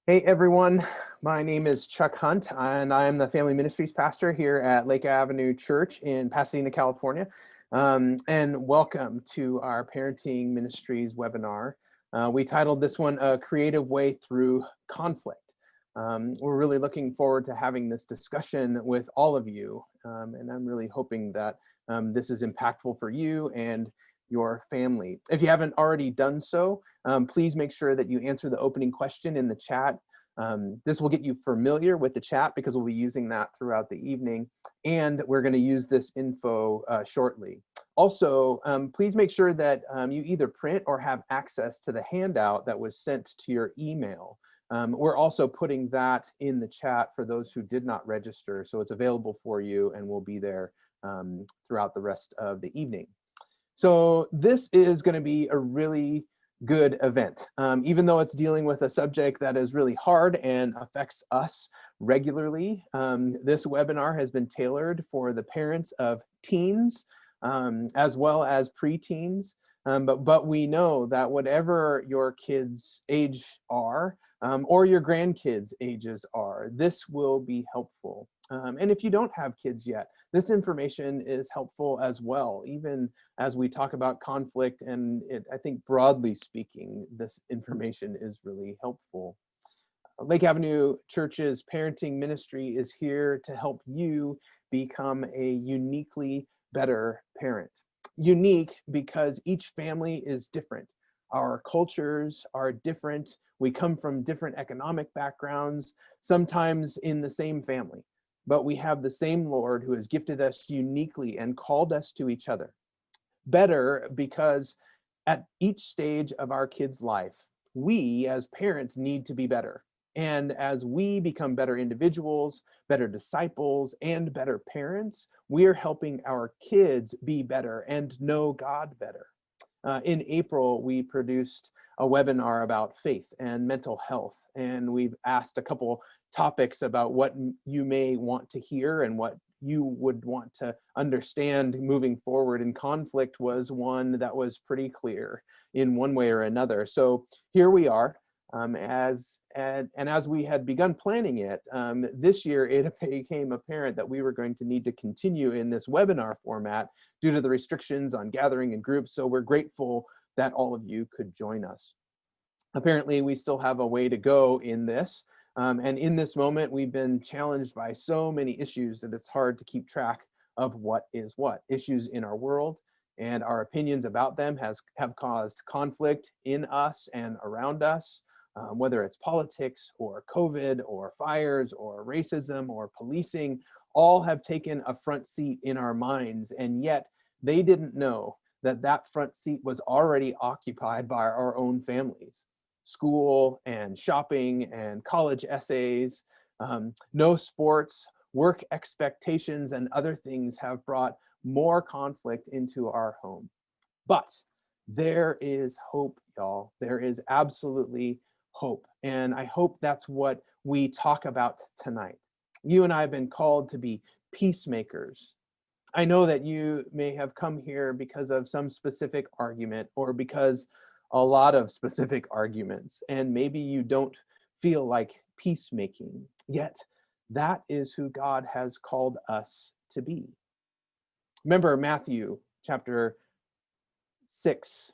Hey everyone, my name is Chuck Hunt and I am the Family Ministries pastor here at Lake Avenue Church in Pasadena, California. And welcome to our Parenting Ministries webinar. We titled this one A Creative Way Through Conflict. We're really looking forward to having this discussion with all of you, and I'm really hoping that this is impactful for you and your family. If you haven't already done so, please make sure that you answer the opening question in the chat. This will get you familiar with the chat because we'll be using that throughout the evening, and we're going to use this info shortly. Also, please make sure that you either print or have access to the handout that was sent to your email. We're also putting that in the chat for those who did not register, so it's available for you and will be there throughout the rest of the evening. So this is going to be a really good event. Even though it's dealing with a subject that is really hard and affects us regularly, this webinar has been tailored for the parents of teens as well as preteens. But we know that whatever your kids' age are, or your grandkids' ages are, this will be helpful. And if you don't have kids yet, this information is helpful as well, even as we talk about conflict, and I think broadly speaking, this information is really helpful. Lake Avenue Church's parenting ministry is here to help you become a uniquely better parent. Unique because each family is different. Our cultures are different. We come from different economic backgrounds, sometimes in the same family, but we have the same Lord who has gifted us uniquely and called us to each other. Better because at each stage of our kids' life, we as parents need to be better. And as we become better individuals, better disciples, and better parents, we are helping our kids be better and know God better. In April, we produced a webinar about faith and mental health, and we've asked a couple topics about what you may want to hear and what you would want to understand moving forward, and conflict was one that was pretty clear in one way or another. So here we are, as we had begun planning it, this year it became apparent that we were going to need to continue in this webinar format due to the restrictions on gathering in groups. So we're grateful that all of you could join us. Apparently, we still have a way to go in this. And in this moment, we've been challenged by so many issues that it's hard to keep track of what is what. Issues in our world and our opinions about them have caused conflict in us and around us, whether it's politics or COVID or fires or racism or policing, all have taken a front seat in our minds, and yet they didn't know that that front seat was already occupied by our own families. School and shopping and college essays, no sports, work expectations, and other things have brought more conflict into our home. But there is hope, y'all. There is absolutely hope. And I hope that's what we talk about tonight. You and I have been called to be peacemakers. I know that you may have come here because of some specific argument or because a lot of specific arguments, and maybe you don't feel like peacemaking, yet that is who God has called us to be. Remember Matthew chapter 6,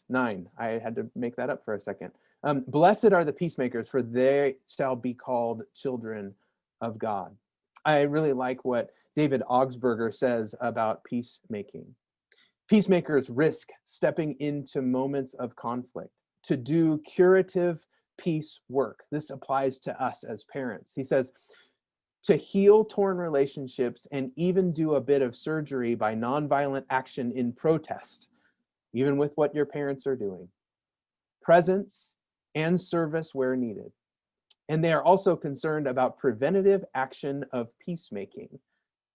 9. I had to make that up for a second. Blessed are the peacemakers, for they shall be called children of God. I really like what David Augsburger says about peacemaking. Peacemakers risk stepping into moments of conflict to do curative peace work. This applies to us as parents. He says, to heal torn relationships and even do a bit of surgery by nonviolent action in protest, even with what your parents are doing. Presence and service where needed. And they are also concerned about preventative action of peacemaking.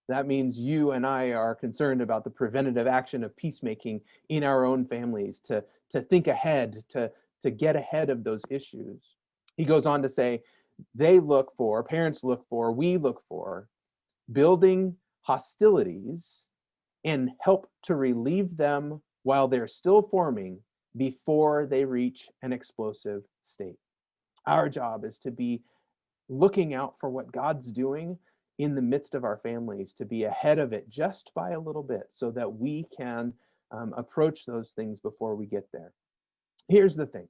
That means you and I are concerned about the preventative action of peacemaking in our own families, to think ahead, to get ahead of those issues. He goes on to say, parents look for, we look for building hostilities and help to relieve them while they're still forming before they reach an explosive state. Our job is to be looking out for what God's doing in the midst of our families, to be ahead of it just by a little bit so that we can approach those things before we get there. Here's the thing.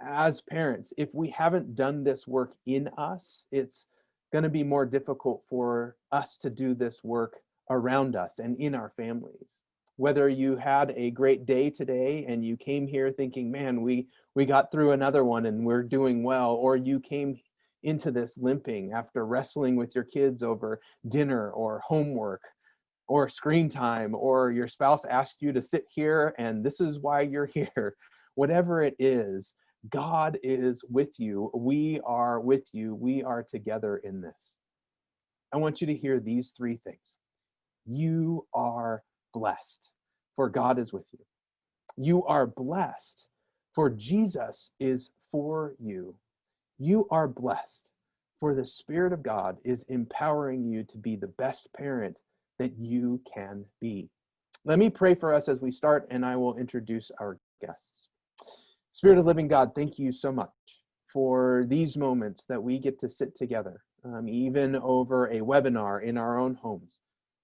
As parents, if we haven't done this work in us, it's going to be more difficult for us to do this work around us and in our families. Whether you had a great day today and you came here thinking, man, we got through another one and we're doing well, or you came into this limping after wrestling with your kids over dinner or homework or screen time, or your spouse asked you to sit here and this is why you're here. Whatever it is, God is with you. We are with you. We are together in this. I want you to hear these three things. You are blessed, for God is with you. You are blessed, for Jesus is for you. You are blessed, for the Spirit of God is empowering you to be the best parent that you can be. Let me pray for us as we start, and I will introduce our guests. Spirit of living God, thank you so much for these moments that we get to sit together, even over a webinar in our own homes,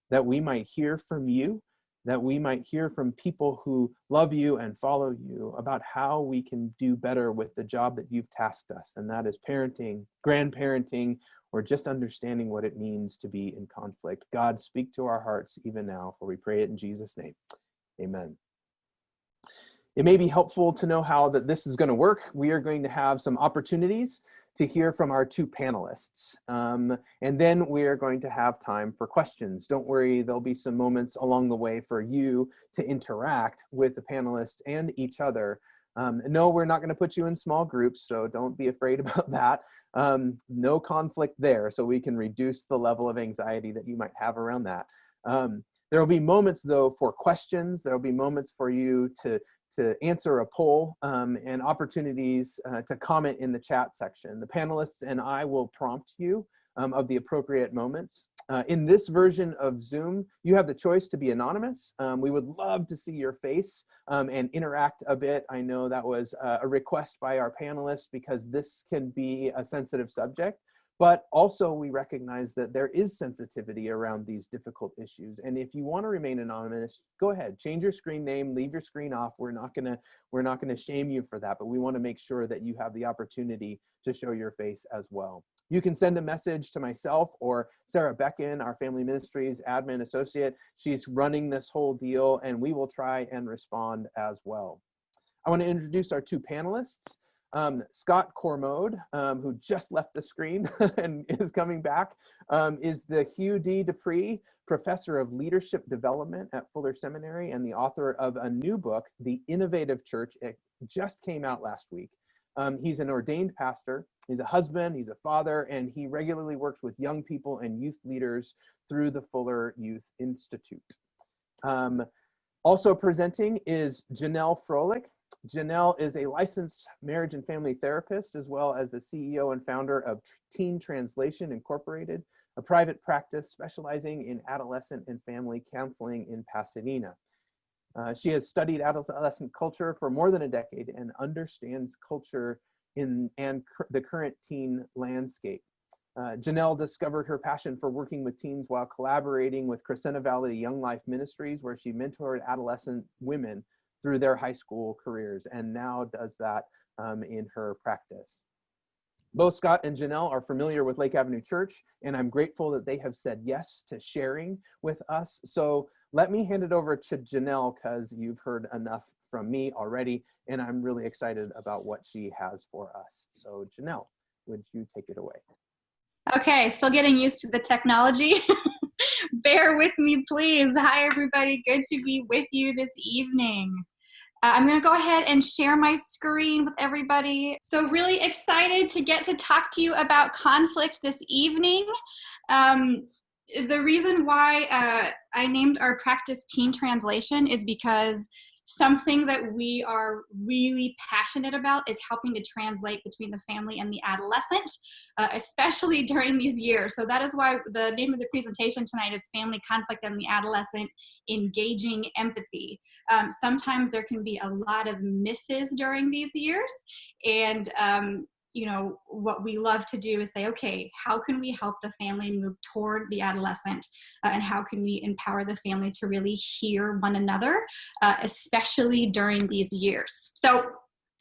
that we might hear from you, that we might hear from people who love you and follow you about how we can do better with the job that you've tasked us, and that is parenting, grandparenting, or just understanding what it means to be in conflict. God, speak to our hearts even now, for we pray it in Jesus' name. Amen. It may be helpful to know how that this is going to work. We are going to have some opportunities to hear from our two panelists. And then we are going to have time for questions. Don't worry, there'll be some moments along the way for you to interact with the panelists and each other. No, we're not going to put you in small groups, so don't be afraid about that. No conflict there, so we can reduce the level of anxiety that you might have around that. There will be moments, though, for questions. There will be moments for you to answer a poll and opportunities to comment in the chat section. The panelists and I will prompt you of the appropriate moments. In this version of Zoom, you have the choice to be anonymous. We would love to see your face and interact a bit. I know that was a request by our panelists because this can be a sensitive subject. But also we recognize that there is sensitivity around these difficult issues. And if you want to remain anonymous, go ahead, change your screen name, leave your screen off. We're not gonna shame you for that, but we want to make sure that you have the opportunity to show your face as well. You can send a message to myself or Sarah Beckin, our Family Ministries admin associate. She's running this whole deal, and we will try and respond as well. I want to introduce our two panelists. Scott Cormode, who just left the screen and is coming back, is the Hugh D. Pree Professor of Leadership Development at Fuller Seminary and the author of a new book, The Innovative Church. It just came out last week. He's an ordained pastor, he's a husband, he's a father, and he regularly works with young people and youth leaders through the Fuller Youth Institute. Also presenting is Janelle Froelich. Janelle is a licensed marriage and family therapist, as well as the CEO and founder of Teen Translation Incorporated, a private practice specializing in adolescent and family counseling in Pasadena. She has studied adolescent culture for more than a decade and understands culture and the current teen landscape. Janelle discovered her passion for working with teens while collaborating with Crescenta Valley Young Life Ministries, where she mentored adolescent women through their high school careers, and now does that in her practice. Both Scott and Janelle are familiar with Lake Avenue Church, and I'm grateful that they have said yes to sharing with us. So let me hand it over to Janelle, because you've heard enough from me already, and I'm really excited about what she has for us. So Janelle, would you take it away? Okay, still getting used to the technology. Bear with me, please. Hi, everybody. Good to be with you this evening. I'm going to go ahead and share my screen with everybody. So really excited to get to talk to you about conflict this evening. The reason why I named our practice Teen Translation is because something that we are really passionate about is helping to translate between the family and the adolescent, especially during these years. So that is why the name of the presentation tonight is Family Conflict and the Adolescent, Engaging Empathy. Sometimes there can be a lot of misses during these years, and what we love to do is say, okay, how can we help the family move toward the adolescent, and how can we empower the family to really hear one another, especially during these years. So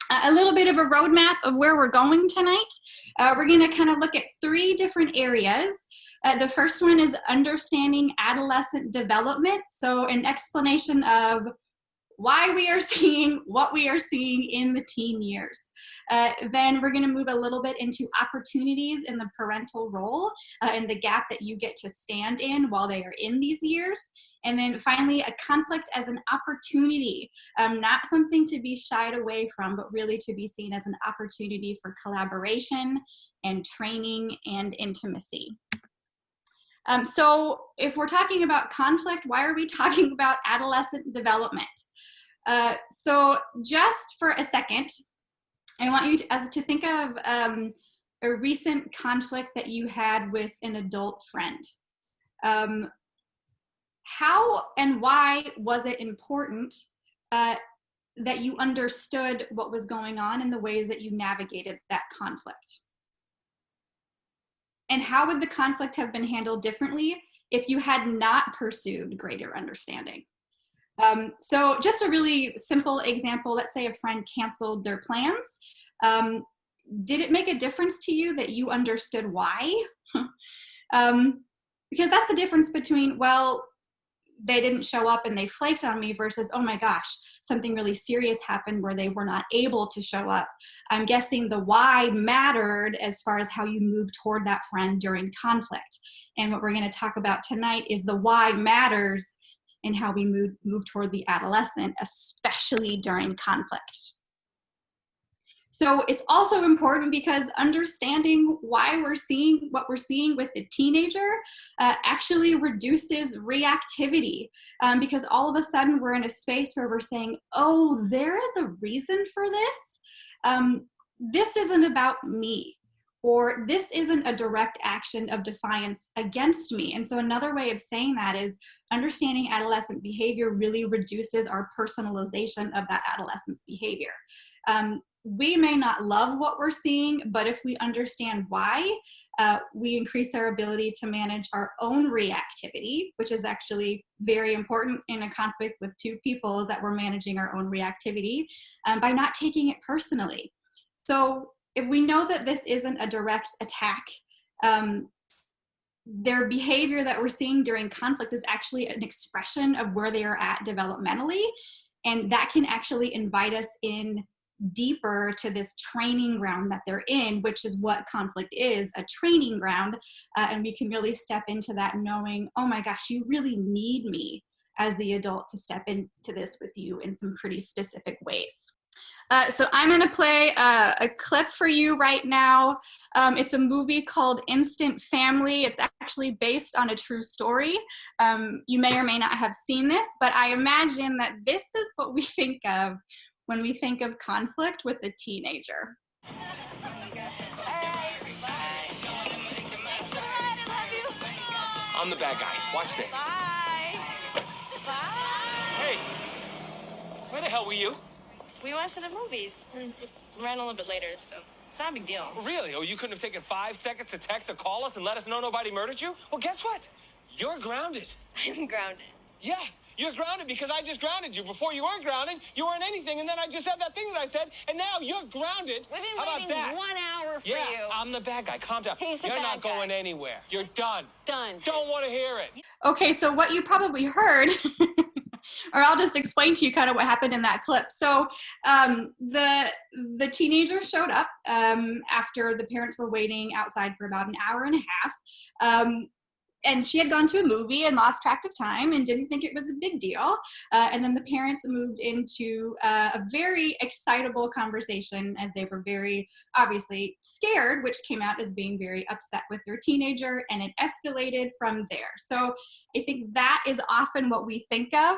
a little bit of a roadmap of where we're going tonight. We're going to kind of look at 3 different areas. The first one is understanding adolescent development. So an explanation of why we are seeing what we are seeing in the teen years. Then we're going to move a little bit into opportunities in the parental role and the gap that you get to stand in while they are in these years. And then finally, a conflict as an opportunity, not something to be shied away from, but really to be seen as an opportunity for collaboration and training and intimacy. So if we're talking about conflict, why are we talking about adolescent development? So just for a second, I want you to think of a recent conflict that you had with an adult friend. How and why was it important that you understood what was going on and the ways that you navigated that conflict? And how would the conflict have been handled differently if you had not pursued greater understanding? So just a really simple example, let's say a friend canceled their plans. Did it make a difference to you that you understood why? Because that's the difference between, well, they didn't show up and they flaked on me versus, oh my gosh, something really serious happened where they were not able to show up. I'm guessing the why mattered as far as how you move toward that friend during conflict. And what we're going to talk about tonight is the why matters and how we move toward the adolescent, especially during conflict. So it's also important because understanding why we're seeing what we're seeing with the teenager actually reduces reactivity, because all of a sudden we're in a space where we're saying, oh, there is a reason for this. This isn't about me, or this isn't a direct action of defiance against me. And so another way of saying that is understanding adolescent behavior really reduces our personalization of that adolescent's behavior. We may not love what we're seeing, but if we understand why, we increase our ability to manage our own reactivity, which is actually very important in a conflict with 2 people, is that we're managing our own reactivity by not taking it personally. So if we know that this isn't a direct attack, their behavior that we're seeing during conflict is actually an expression of where they are at developmentally, and that can actually invite us in deeper to this training ground that they're in, which is what conflict is, a training ground. And we can really step into that knowing, oh my gosh, you really need me as the adult to step into this with you in some pretty specific ways. So I'm going to play a clip for you right now. It's a movie called Instant Family. It's actually based on a true story. You may or may not have seen this, but I imagine that this is what we think of when we think of conflict with a teenager. I'm the bad guy. Watch this. Bye. Bye. Hey, where the hell were you? We went to the movies and ran a little bit later, so it's not a big deal. Really? Oh, you couldn't have taken 5 seconds to text or call us and let us know nobody murdered you? Well, guess what? You're grounded. I'm grounded. Yeah, you're grounded because I just grounded you. Before you weren't grounded, you weren't anything, and then I just said that thing that I said, and now you're grounded. We've been How waiting about that? 1 hour for Yeah, you. I'm the bad guy. Calm down. He's the You're bad not guy. going anywhere. You're done. Done. Don't want to hear it. Okay, so what you probably heard, or I'll just explain to you kind of what happened in that clip. So the teenager showed up after the parents were waiting outside for about an hour and a half. And she had gone to a movie and lost track of time and didn't think it was a big deal. And then the parents moved into a very excitable conversation as they were very obviously scared, which came out as being very upset with their teenager, and it escalated from there. So I think that is often what we think of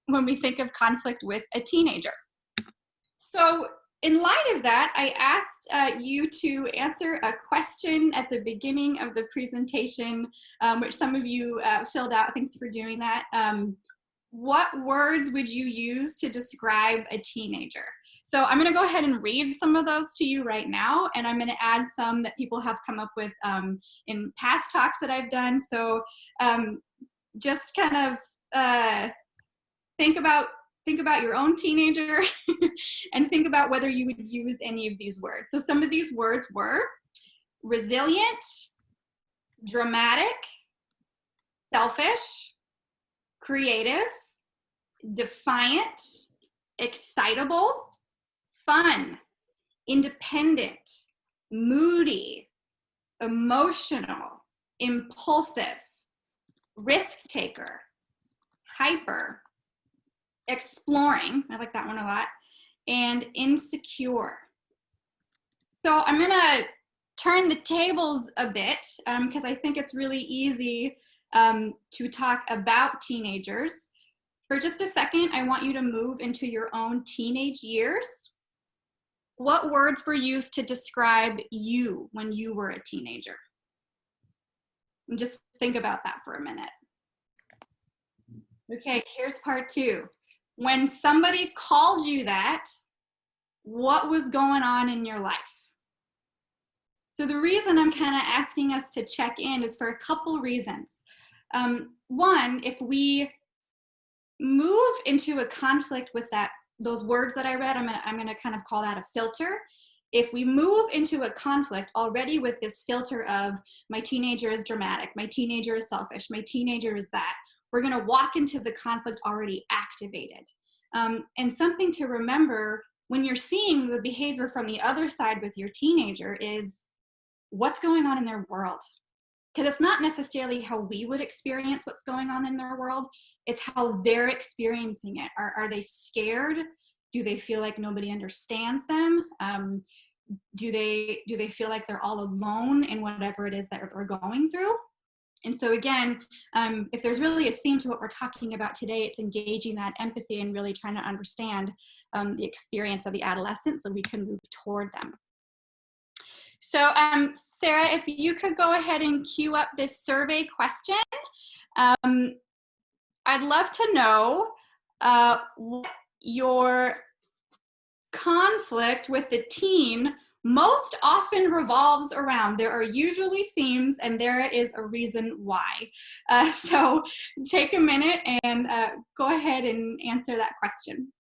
when we think of conflict with a teenager. So in light of that, I asked you to answer a question at the beginning of the presentation, which some of you filled out. Thanks for doing that. What words would you use to describe a teenager? So I'm going to go ahead and read some of those to you right now, and I'm going to add some that people have come up with in past talks that I've done. So just kind of think about your own teenager and think about whether you would use any of these words. So some of these words were resilient, dramatic, selfish, creative, defiant, excitable, fun, independent, moody, emotional, impulsive, risk taker, hyper, exploring, I like that one a lot, and insecure. So I'm gonna turn the tables a bit because I think it's really easy to talk about teenagers. For just a second, I want you to move into your own teenage years. What words were used to describe you when you were a teenager? And just think about that for a minute. Okay, here's part two. When somebody called you that, what was going on in your life? So the reason I'm kind of asking us to check in is for a couple reasons. One, if we move into a conflict with those words that I read, I'm gonna kind of call that a filter. If we move into a conflict already with this filter of my teenager is dramatic, my teenager is selfish, my teenager is that, we're gonna walk into the conflict already activated. And something to remember when you're seeing the behavior from the other side with your teenager is what's going on in their world. Because it's not necessarily how we would experience what's going on in their world, it's how they're experiencing it. Are they scared? Do they feel like nobody understands them? Do they feel like they're all alone in whatever it is that they're going through? And so again, if there's really a theme to what we're talking about today, it's engaging that empathy and really trying to understand the experience of the adolescent so we can move toward them. So Sarah, if you could go ahead and queue up this survey question. I'd love to know what your conflict with the teen most often revolves around. There are usually themes and there is a reason why. So take a minute and go ahead and answer that question.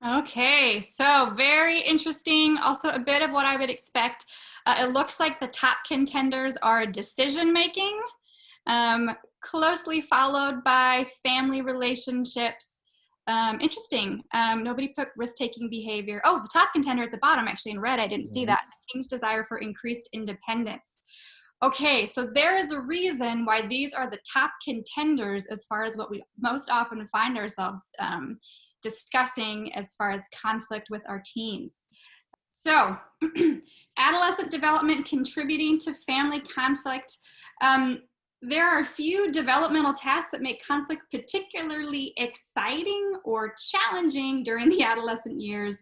Okay, so very interesting. Also a bit of what I would expect. It looks like the top contenders are decision making, closely followed by family relationships. Interesting. Nobody put risk-taking behavior. Oh, the top contender at the bottom, actually in red, I didn't see that. The king's desire for increased independence. Okay, so there is a reason why these are the top contenders as far as what we most often find ourselves discussing as far as conflict with our teens. So, adolescent development contributing to family conflict. There are a few developmental tasks that make conflict particularly exciting or challenging during the adolescent years,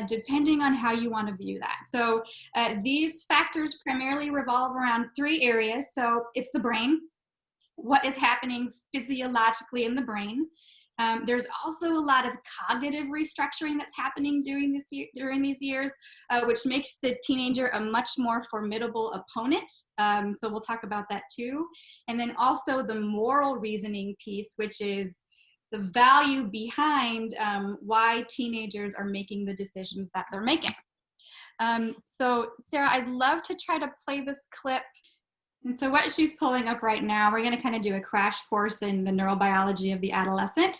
depending on how you want to view that. So these factors primarily revolve around three areas. So it's the brain, what is happening physiologically in the brain. There's also a lot of cognitive restructuring that's happening during these years, which makes the teenager a much more formidable opponent. So we'll talk about that too. And then also the moral reasoning piece, which is the value behind why teenagers are making the decisions that they're making. So Sarah, I'd love to try to play this clip. And so what she's pulling up right now, we're going to kind of do a crash course in the neurobiology of the adolescent,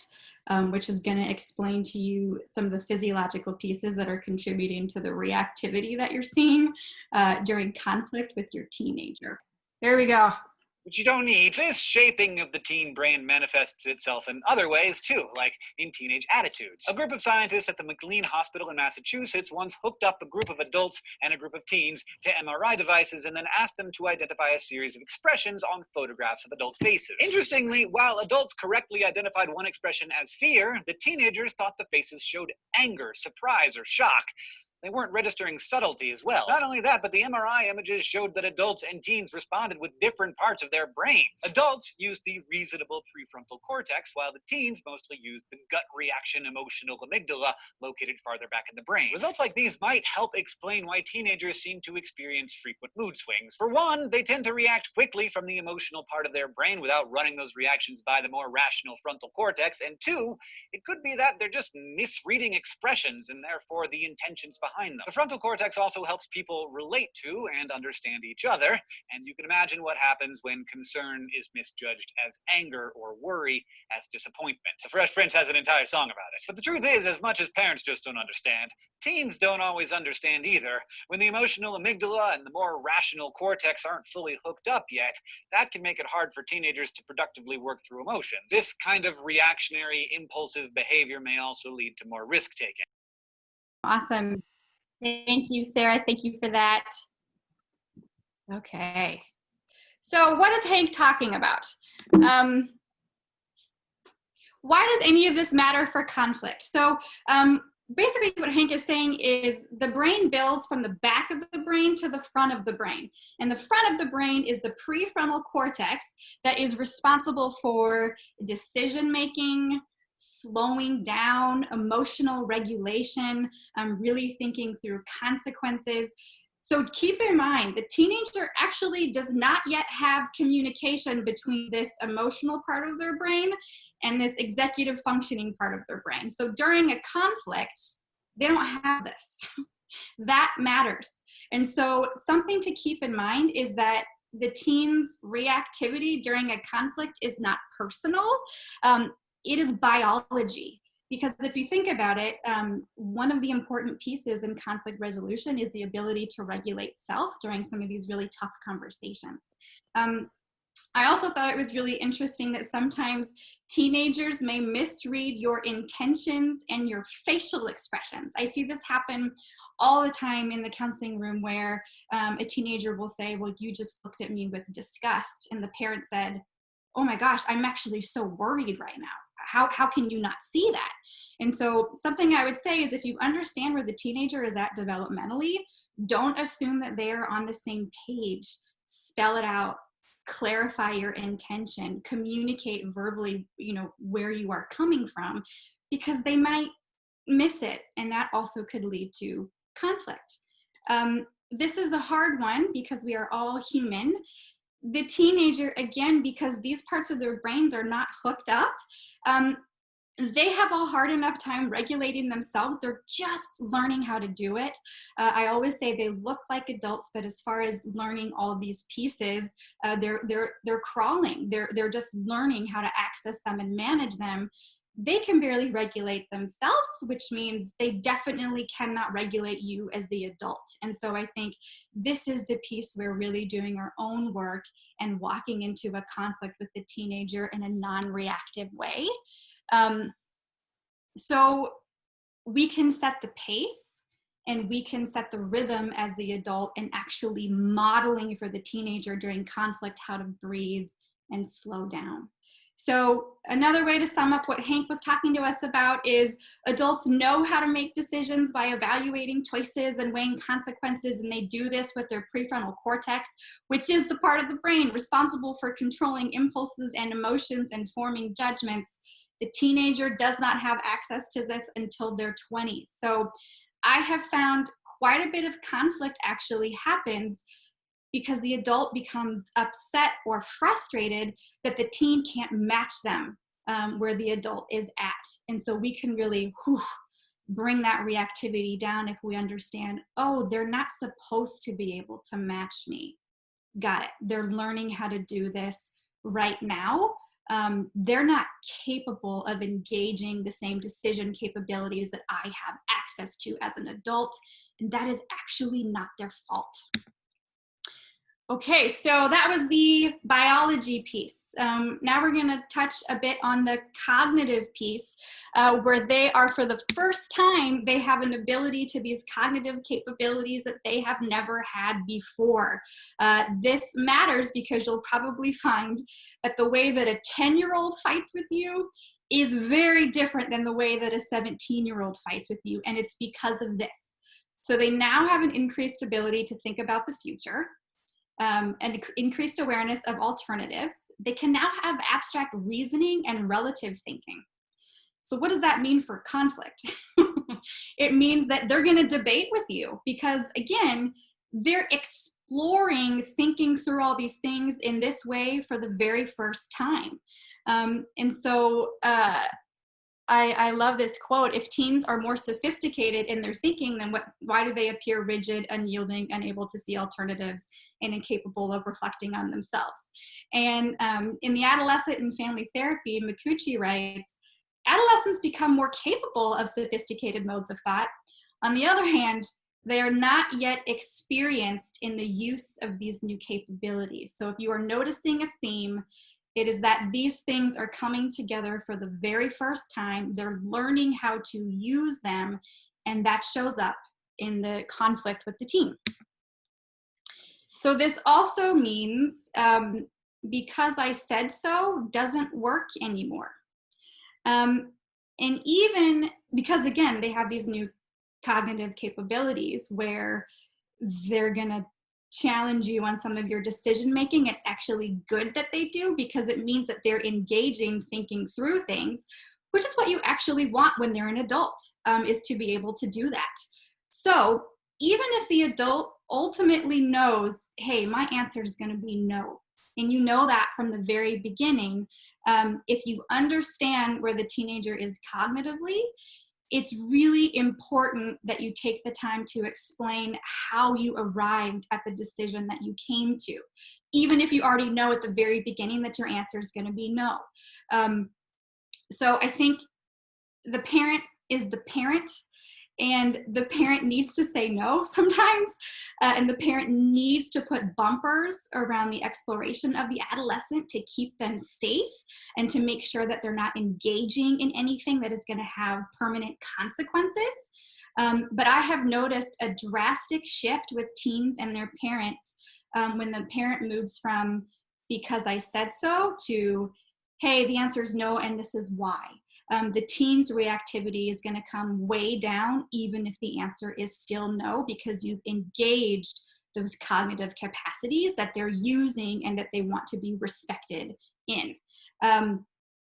which is going to explain to you some of the physiological pieces that are contributing to the reactivity that you're seeing during conflict with your teenager. There we go. Which you don't need. This shaping of the teen brain manifests itself in other ways too, like in teenage attitudes. A group of scientists at the McLean Hospital in Massachusetts once hooked up a group of adults and a group of teens to MRI devices and then asked them to identify a series of expressions on photographs of adult faces. Interestingly, while adults correctly identified one expression as fear, the teenagers thought the faces showed anger, surprise, or shock. They weren't registering subtlety as well. Not only that, but the MRI images showed that adults and teens responded with different parts of their brains. Adults used the reasonable prefrontal cortex, while the teens mostly used the gut reaction emotional amygdala, located farther back in the brain. Results like these might help explain why teenagers seem to experience frequent mood swings. For one, they tend to react quickly from the emotional part of their brain without running those reactions by the more rational frontal cortex, and two, it could be that they're just misreading expressions and therefore the intentions behind them. The frontal cortex also helps people relate to and understand each other, and you can imagine what happens when concern is misjudged as anger or worry as disappointment. The Fresh Prince has an entire song about it. But the truth is, as much as parents just don't understand, teens don't always understand either. When the emotional amygdala and the more rational cortex aren't fully hooked up yet, that can make it hard for teenagers to productively work through emotions. This kind of reactionary, impulsive behavior may also lead to more risk-taking. Awesome. Thank you, Sarah. Thank you for that. Okay. So what is Hank talking about? Why does any of this matter for conflict? So basically what Hank is saying is the brain builds from the back of the brain to the front of the brain. And the front of the brain is the prefrontal cortex that is responsible for decision-making, slowing down, emotional regulation, really thinking through consequences. So keep in mind, the teenager actually does not yet have communication between this emotional part of their brain and this executive functioning part of their brain. So during a conflict, they don't have this. That matters. And so something to keep in mind is that the teen's reactivity during a conflict is not personal. It is biology. Because if you think about it, one of the important pieces in conflict resolution is the ability to regulate self during some of these really tough conversations. I also thought it was really interesting that sometimes teenagers may misread your intentions and your facial expressions. I see this happen all the time in the counseling room where a teenager will say, well, you just looked at me with disgust. And the parent said, oh my gosh, I'm actually so worried right now. How can you not see that? And so something I would say is if you understand where the teenager is at developmentally, don't assume that they are on the same page. Spell it out, clarify your intention, communicate verbally, where you are coming from, because they might miss it. And that also could lead to conflict. This is a hard one because we are all human. The teenager, again, because these parts of their brains are not hooked up, they have a hard enough time regulating themselves. They're just learning how to do it. I always say they look like adults, but as far as learning all these pieces, they're crawling. They're just learning how to access them and manage them. They can barely regulate themselves, which means they definitely cannot regulate you as the adult. And so I think this is the piece we're really doing our own work and walking into a conflict with the teenager in a non-reactive way. So we can set the pace and we can set the rhythm as the adult and actually modeling for the teenager during conflict how to breathe and slow down. So another way to sum up what Hank was talking to us about is adults know how to make decisions by evaluating choices and weighing consequences, and they do this with their prefrontal cortex, which is the part of the brain responsible for controlling impulses and emotions and forming judgments. The teenager does not have access to this until their 20s. So I have found quite a bit of conflict actually happens because the adult becomes upset or frustrated that the teen can't match them where the adult is at. And so we can really bring that reactivity down if we understand, oh, they're not supposed to be able to match me. Got it. They're learning how to do this right now. They're not capable of engaging the same decision capabilities that I have access to as an adult, and that is actually not their fault. Okay, so that was the biology piece. Now we're going to touch a bit on the cognitive piece, where they are, for the first time, they have an ability to these cognitive capabilities that they have never had before. This matters because you'll probably find that the way that a 10-year-old fights with you is very different than the way that a 17-year-old fights with you, and it's because of this. So they now have an increased ability to think about the future, and increased awareness of alternatives. They can now have abstract reasoning and relative thinking. So what does that mean for conflict? It means that they're going to debate with you because, again, they're exploring thinking through all these things in this way for the very first time. And so I love this quote: if teens are more sophisticated in their thinking, then why do they appear rigid, unyielding, unable to see alternatives, and incapable of reflecting on themselves? And in the Adolescent and Family Therapy, Mikuchi writes, adolescents become more capable of sophisticated modes of thought. On the other hand, they are not yet experienced in the use of these new capabilities. So if you are noticing a theme, it is that these things are coming together for the very first time. They're learning how to use them, and that shows up in the conflict with the teen. So this also means because I said so doesn't work anymore. And even because, again, they have these new cognitive capabilities where they're going to challenge you on some of your decision making. It's actually good that they do because it means that they're engaging, thinking through things, which is what you actually want when they're an adult, is to be able to do that. So even if the adult ultimately knows, hey, my answer is going to be no, and you know that from the very beginning, if you understand where the teenager is cognitively, it's really important that you take the time to explain how you arrived at the decision that you came to, even if you already know at the very beginning that your answer is going to be no. So I think the parent is the parent, and the parent needs to say no sometimes, and the parent needs to put bumpers around the exploration of the adolescent to keep them safe and to make sure that they're not engaging in anything that is going to have permanent consequences. But I have noticed a drastic shift with teens and their parents when the parent moves from because I said so to, hey, the answer is no and this is why. The teen's reactivity is going to come way down, even if the answer is still no, because you've engaged those cognitive capacities that they're using and that they want to be respected in.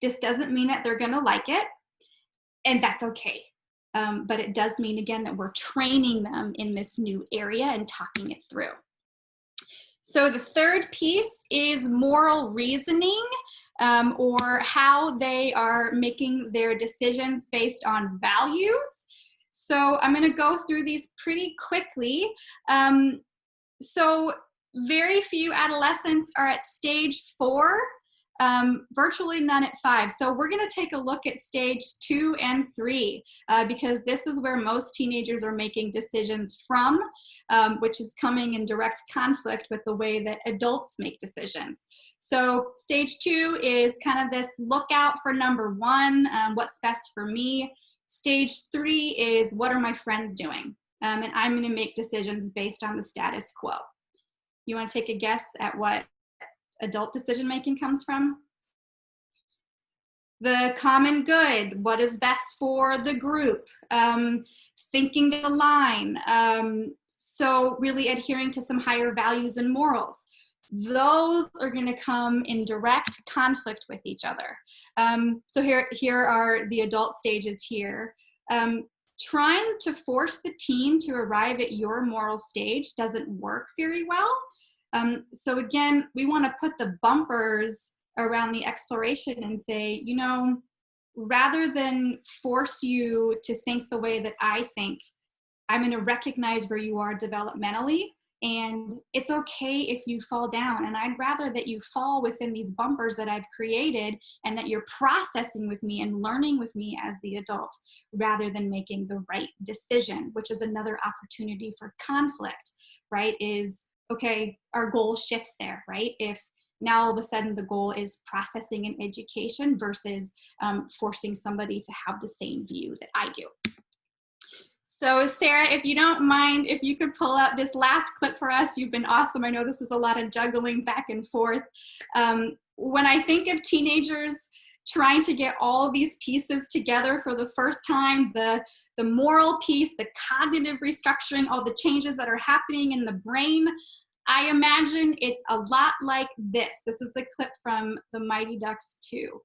This doesn't mean that they're going to like it, and that's okay. But it does mean, again, that we're training them in this new area and talking it through. So the third piece is moral reasoning, or how they are making their decisions based on values. So I'm going to go through these pretty quickly. So very few adolescents are at stage 4, virtually none at 5. So we're going to take a look at stage 2 and 3 because this is where most teenagers are making decisions from, which is coming in direct conflict with the way that adults make decisions. So stage 2 is kind of this lookout for number 1, what's best for me. Stage 3 is what are my friends doing? And I'm going to make decisions based on the status quo. You want to take a guess at what adult decision-making comes from? The common good, what is best for the group, thinking the line, so really adhering to some higher values and morals. Those are going to come in direct conflict with each other. So here are the adult stages here. Trying to force the teen to arrive at your moral stage doesn't work very well. So again, we want to put the bumpers around the exploration and say, you know, rather than force you to think the way that I think, I'm going to recognize where you are developmentally, and it's okay if you fall down. And I'd rather that you fall within these bumpers that I've created and that you're processing with me and learning with me as the adult, rather than making the right decision, which is another opportunity for conflict, right? Is, okay, our goal shifts there, right? If now all of a sudden the goal is processing and education versus forcing somebody to have the same view that I do. So Sarah, if you don't mind, if you could pull up this last clip for us, you've been awesome. I know this is a lot of juggling back and forth. When I think of teenagers trying to get all of these pieces together for the first time, the moral piece, the cognitive restructuring, all the changes that are happening in the brain. I imagine it's a lot like this. This is the clip from The Mighty Ducks 2.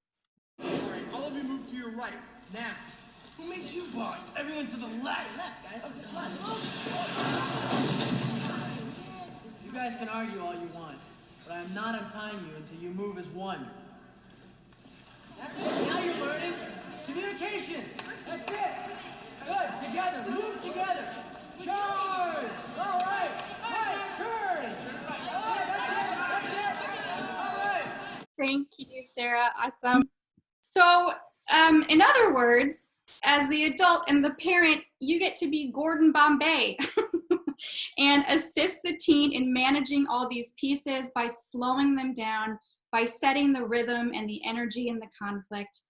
All right, all of you move to your right, now. Who makes you boss? Everyone to the left. Left, guys. You guys can argue all you want, but I am not untying you until you move as one. Now you're learning. Communication. That's it. Good. Together. Move together. Charge. All right. Right. Turn. All right. That's it. All right. Thank you, Sarah. Awesome. So, in other words, as the adult and the parent, you get to be Gordon Bombay and assist the teen in managing all these pieces by slowing them down, by setting the rhythm and the energy in the conflict.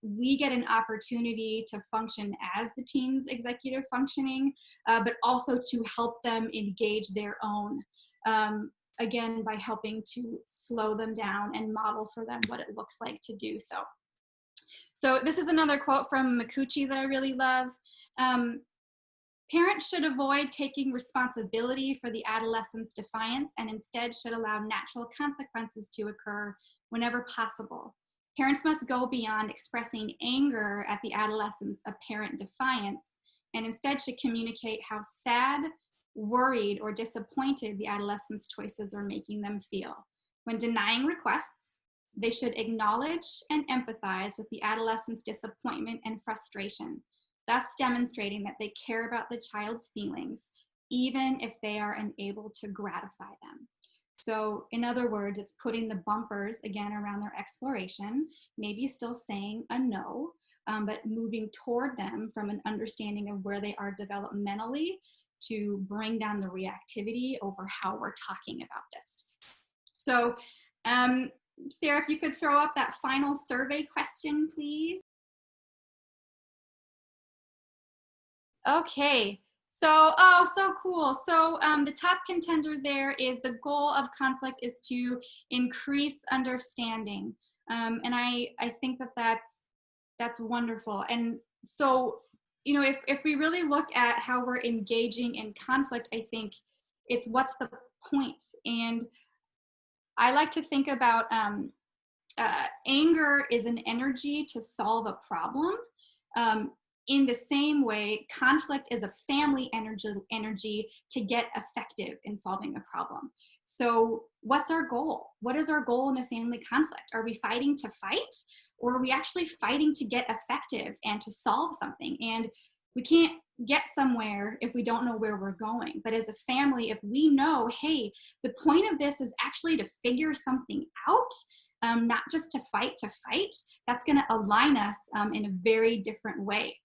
We get an opportunity to function as the teen's executive functioning, but also to help them engage their own, again, by helping to slow them down and model for them what it looks like to do so. So this is another quote from Mikuchi that I really love. Parents should avoid taking responsibility for the adolescent's defiance and instead should allow natural consequences to occur whenever possible. Parents must go beyond expressing anger at the adolescent's apparent defiance and instead should communicate how sad, worried, or disappointed the adolescent's choices are making them feel. When denying requests, they should acknowledge and empathize with the adolescent's disappointment and frustration, thus demonstrating that they care about the child's feelings, even if they are unable to gratify them. So in other words, it's putting the bumpers again around their exploration, maybe still saying a no, but moving toward them from an understanding of where they are developmentally to bring down the reactivity over how we're talking about this. So, Sarah, if you could throw up that final survey question, please. Okay, so, oh, so cool. So the top contender there is the goal of conflict is to increase understanding. And I think that that's wonderful. And so, you know, if we really look at how we're engaging in conflict, I think it's what's the point? And I like to think about anger is an energy to solve a problem. In the same way, conflict is a family energy to get effective in solving a problem. So what's our goal? What is our goal in a family conflict? Are we fighting to fight, or are we actually fighting to get effective and to solve something? And we can't get somewhere if we don't know where we're going. But as a family, if we know, hey, the point of this is actually to figure something out, not just to fight, that's going to align us in a very different way.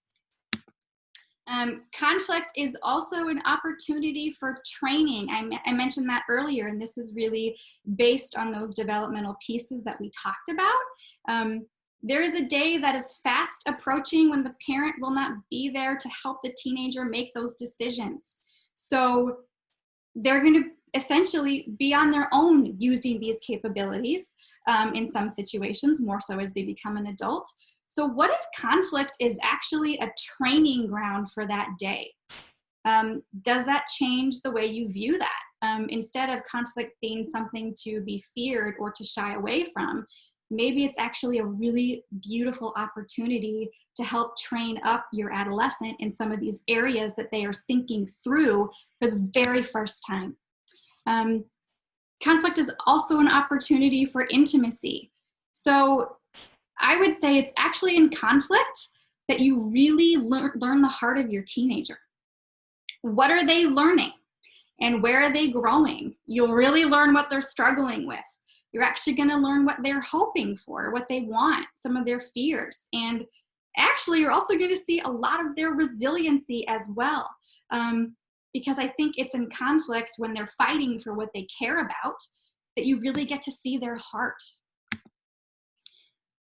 Conflict is also an opportunity for training. I mentioned that earlier, and this is really based on those developmental pieces that we talked about. There is a day that is fast approaching when the parent will not be there to help the teenager make those decisions. So they're going to essentially be on their own using these capabilities in some situations, more so as they become an adult. So what if conflict is actually a training ground for that day? Does that change the way you view that? Instead of conflict being something to be feared or to shy away from, maybe it's actually a really beautiful opportunity to help train up your adolescent in some of these areas that they are thinking through for the very first time. Conflict is also an opportunity for intimacy. So I would say it's actually in conflict that you really learn the heart of your teenager. What are they learning? And where are they growing? You'll really learn what they're struggling with. You're actually going to learn what they're hoping for, what they want, some of their fears. And actually, you're also going to see a lot of their resiliency as well. Because I think it's in conflict when they're fighting for what they care about that you really get to see their heart.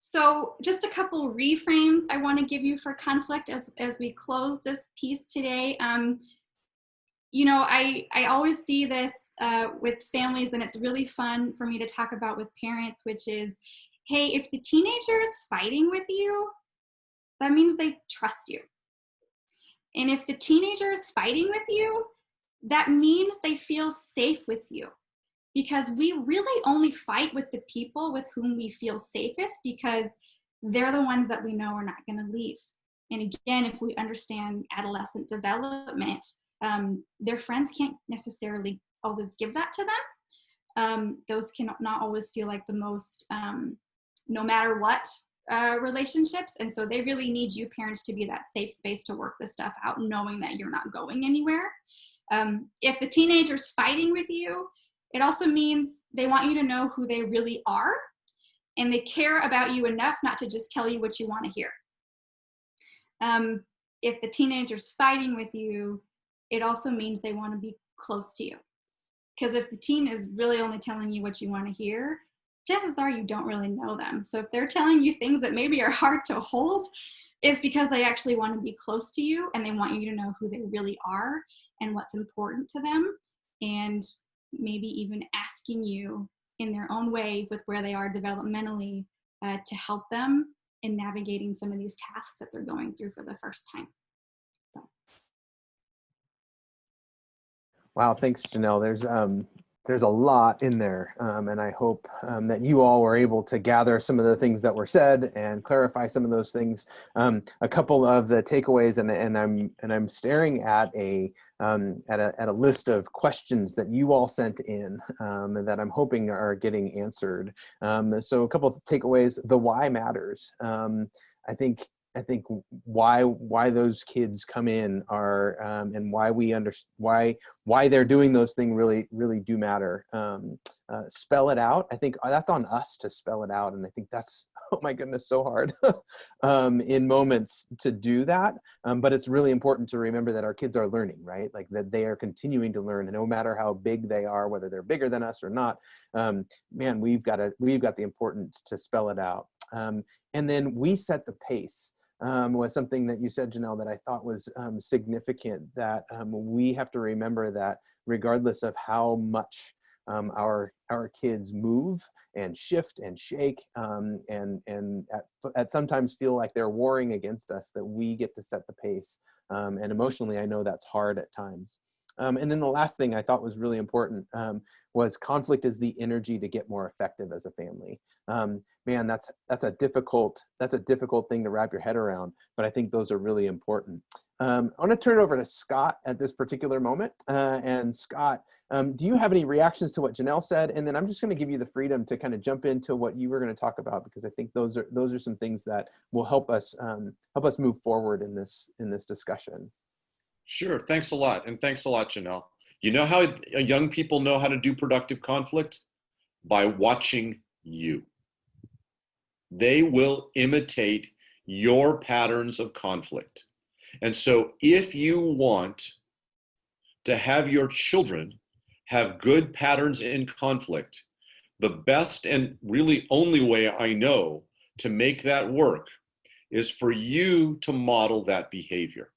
So just a couple reframes I want to give you for conflict as we close this piece today. You know, I always see this with families, and it's really fun for me to talk about with parents, which is, hey, if the teenager is fighting with you, that means they trust you. And if the teenager is fighting with you, that means they feel safe with you. Because we really only fight with the people with whom we feel safest, because they're the ones that we know are not going to leave. And again, if we understand adolescent development, their friends can't necessarily always give that to them. Those can not always feel like the most, no matter what, relationships. And so they really need you parents to be that safe space to work this stuff out, knowing that you're not going anywhere. If the teenager's fighting with you, it also means they want you to know who they really are, and they care about you enough not to just tell you what you want to hear. If the teenager's fighting with you, it also means they want to be close to you. Because if the teen is really only telling you what you want to hear, chances are you don't really know them. So if they're telling you things that maybe are hard to hold, it's because they actually want to be close to you, and they want you to know who they really are and what's important to them, and maybe even asking you in their own way with where they are developmentally to help them in navigating some of these tasks that they're going through for the first time. So. Wow, thanks, Janelle. There's a lot in there, and I hope that you all were able to gather some of the things that were said and clarify some of those things. A couple of the takeaways, and I'm staring at a list of questions that you all sent in that I'm hoping are getting answered. So a couple of takeaways: the why matters. I think why those kids come in are and why we why they're doing those things really do matter. Spell it out. I think that's on us to spell it out, and I think that's, oh my goodness, so hard in moments to do that. But it's really important to remember that our kids are learning, right? Like that they are continuing to learn, and no matter how big they are, whether they're bigger than us or not, man, we've got the importance to spell it out. And then we set the pace. Was something that you said, Janelle, that I thought was significant, that we have to remember that regardless of how much our kids move and shift and shake and at sometimes feel like they're warring against us, that we get to set the pace. And emotionally, I know that's hard at times. And then the last thing I thought was really important was conflict is the energy to get more effective as a family. Man, that's a difficult thing to wrap your head around, but I think those are really important. I want to turn it over to Scott at this particular moment. And Scott, do you have any reactions to what Janelle said? And then I'm just going to give you the freedom to kind of jump into what you were going to talk about, because I think those are some things that will help us move forward in this discussion. Sure. Thanks a lot. And thanks a lot, Janelle. You know how young people know how to do productive conflict? By watching you. They will imitate your patterns of conflict. And so if you want to have your children have good patterns in conflict, the best and really only way I know to make that work is for you to model that behavior.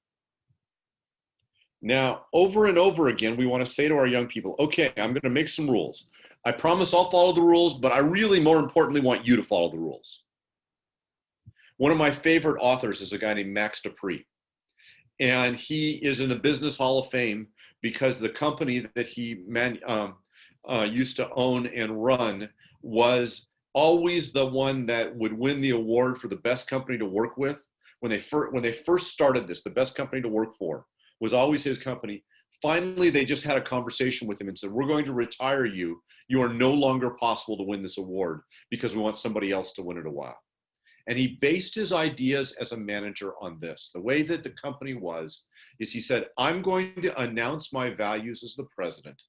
Now, over and over again, we want to say to our young people, okay, I'm going to make some rules. I promise I'll follow the rules, but I really, more importantly, want you to follow the rules. One of my favorite authors is a guy named Pree. And he is in the Business Hall of Fame because the company that he used to own and run was always the one that would win the award for the best company to work with. When they first started this, the best company to work for was always his company. Finally, they just had a conversation with him and said, we're going to retire you. You are no longer possible to win this award because we want somebody else to win it a while. And he based his ideas as a manager on this. The way that the company was, is he said, I'm going to announce my values as the president,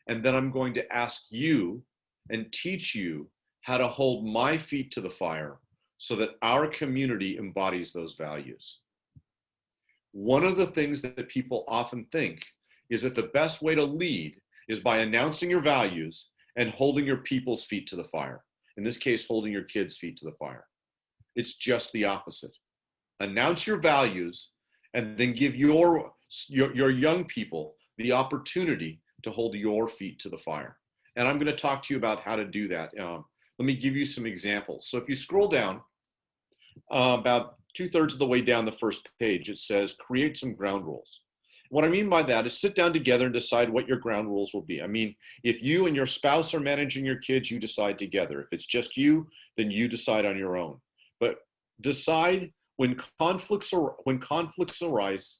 and then I'm going to ask you and teach you how to hold my feet to the fire so that our community embodies those values. One of the things that people often think is that the best way to lead is by announcing your values and holding your people's feet to the fire. In this case, holding your kids' feet to the fire. It's just the opposite. Announce your values and then give your young people the opportunity to hold your feet to the fire. And I'm going to talk to you about how to do that. Let Let me give you some examples. So if you scroll down about 2/3 of the way down the first page, it says create some ground rules. What I mean by that is sit down together and decide what your ground rules will be. I mean, if you and your spouse are managing your kids, you decide together. If it's just you, then you decide on your own. But decide when conflicts arise,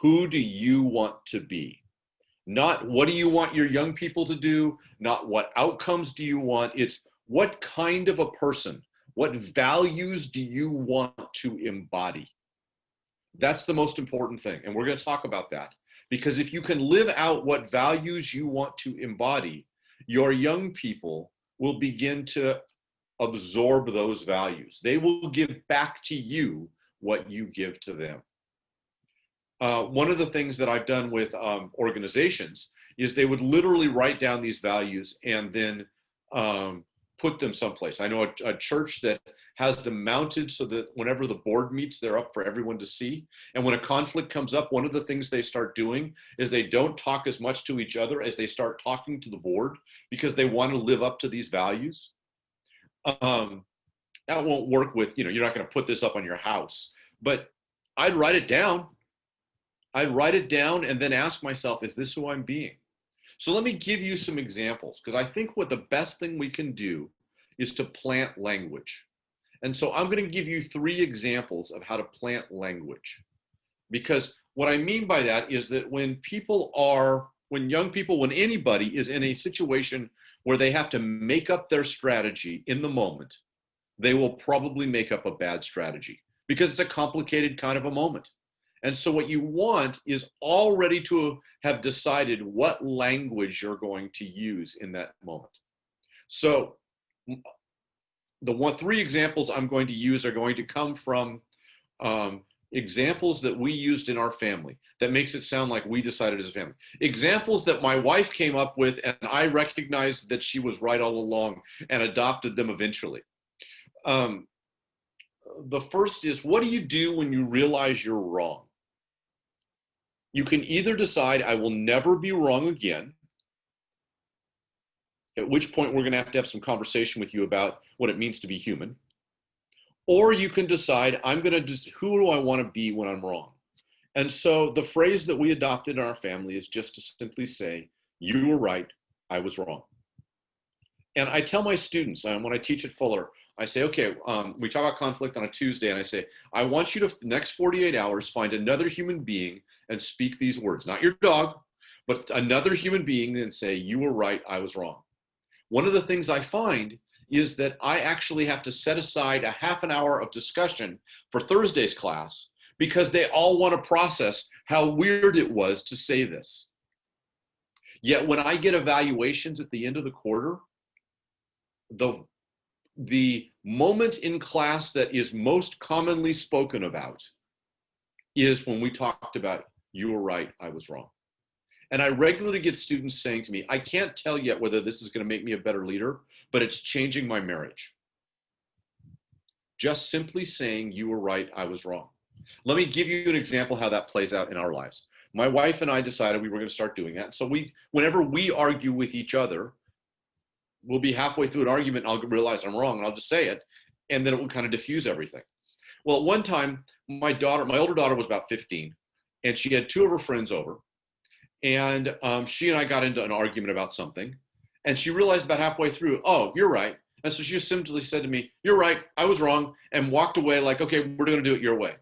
who do you want to be? Not what do you want your young people to do, not what outcomes do you want. It's what kind of a person, what values do you want to embody? That's the most important thing. And we're going to talk about that. Because if you can live out what values you want to embody, your young people will begin to absorb those values. They will give back to you what you give to them. One of the things that I've done with organizations is they would literally write down these values and then put them someplace. I know a church that has them mounted so that whenever the board meets, they're up for everyone to see. And when a conflict comes up, one of the things they start doing is they don't talk as much to each other as they start talking to the board because they want to live up to these values. That won't work with, you're not going to put this up on your house, but I'd write it down. I'd write it down and then ask myself, is this who I'm being? So let me give you some examples, because I think what the best thing we can do is to plant language. And so I'm going to give you 3 examples of how to plant language. Because what I mean by that is that when anybody is in a situation where they have to make up their strategy in the moment, they will probably make up a bad strategy because it's a complicated kind of a moment. And so what you want is already to have decided what language you're going to use in that moment. So the 3 examples I'm going to use are going to come from examples that we used in our family that makes it sound like we decided as a family. Examples that my wife came up with and I recognized that she was right all along and adopted them eventually. The first is, what do you do when you realize you're wrong? You can either decide, I will never be wrong again, at which point we're going to have some conversation with you about what it means to be human. Or you can decide, who do I want to be when I'm wrong? And so the phrase that we adopted in our family is just to simply say, you were right, I was wrong. And I tell my students, when I teach at Fuller, I say, okay, we talk about conflict on a Tuesday, and I say, I want you to, the next 48 hours, find another human being and speak these words, not your dog, but another human being, and say, you were right, I was wrong. One of the things I find is that I actually have to set aside a half an hour of discussion for Thursday's class because they all want to process how weird it was to say this. Yet when I get evaluations at the end of the quarter, the moment in class that is most commonly spoken about is when we talked about, you were right, I was wrong. And I regularly get students saying to me, I can't tell yet whether this is going to make me a better leader, but it's changing my marriage. Just simply saying, you were right, I was wrong. Let me give you an example how that plays out in our lives. My wife and I decided we were going to start doing that. So whenever we argue with each other, we'll be halfway through an argument and I'll realize I'm wrong and I'll just say it, and then it will kind of diffuse everything. Well, at one time, my older daughter was about 15, and she had 2 of her friends over, and she and I got into an argument about something, and she realized about halfway through, oh, you're right. And so she just simply said to me, you're right, I was wrong, and walked away like, okay, we're going to do it your way.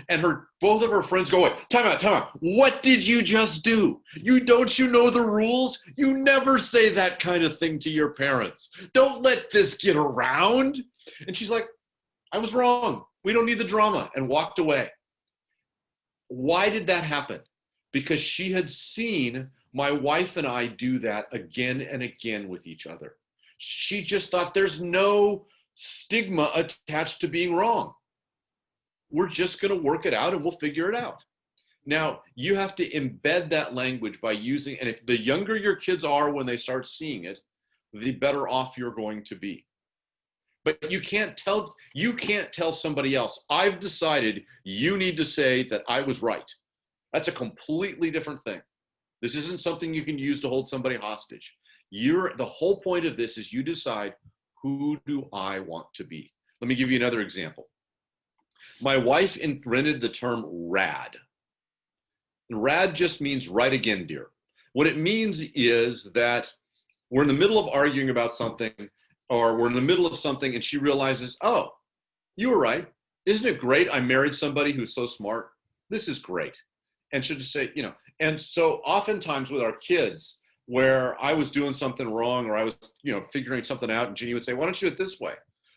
And both of her friends go, wait, time out. What did you just do? Don't you know the rules? You never say that kind of thing to your parents. Don't let this get around. And she's like, I was wrong. We don't need the drama, and walked away. Why did that happen? Because she had seen my wife and I do that again and again with each other. She just thought there's no stigma attached to being wrong. We're just going to work it out and we'll figure it out. Now, you have to embed that language by using, and if the younger your kids are when they start seeing it, the better off you're going to be. But you can't tell somebody else, I've decided you need to say that I was right. That's a completely different thing. This isn't something you can use to hold somebody hostage. The whole point of this is you decide who do I want to be? Let me give you another example. My wife invented the term rad. And rad just means right again, dear. What it means is that we're in the middle of arguing about something, or we're in the middle of something, and she realizes, oh, you were right. Isn't it great I married somebody who's so smart? This is great. And she'll just say, and so oftentimes with our kids, where I was doing something wrong, or I was, figuring something out, and Jeannie would say, why don't you do it this way?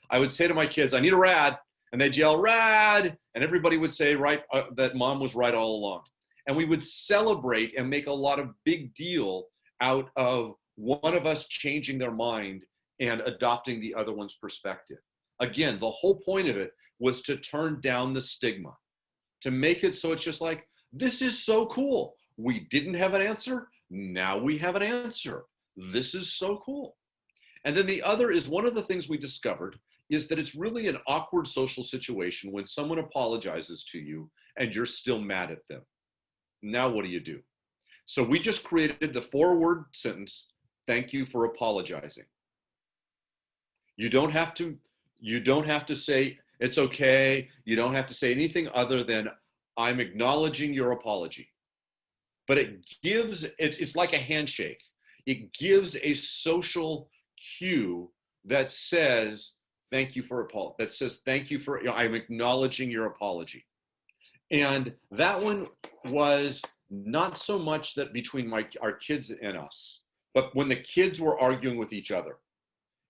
I would say to my kids, I need a rad, and they'd yell, rad, and everybody would say, right, that mom was right all along. And we would celebrate and make a lot of big deal out of one of us changing their mind and adopting the other one's perspective. Again, the whole point of it was to turn down the stigma, to make it so it's just like, this is so cool. We didn't have an answer. Now we have an answer. This is so cool. And then the other is, one of the things we discovered is that it's really an awkward social situation when someone apologizes to you and you're still mad at them. Now what do you do? So we just created the 4-word sentence, thank you for apologizing. You don't have to say it's okay. You don't have to say anything other than I'm acknowledging your apology. But it's like a handshake. It gives a social cue that says, thank you for I'm acknowledging your apology. And that one was not so much that between our kids and us, but when the kids were arguing with each other.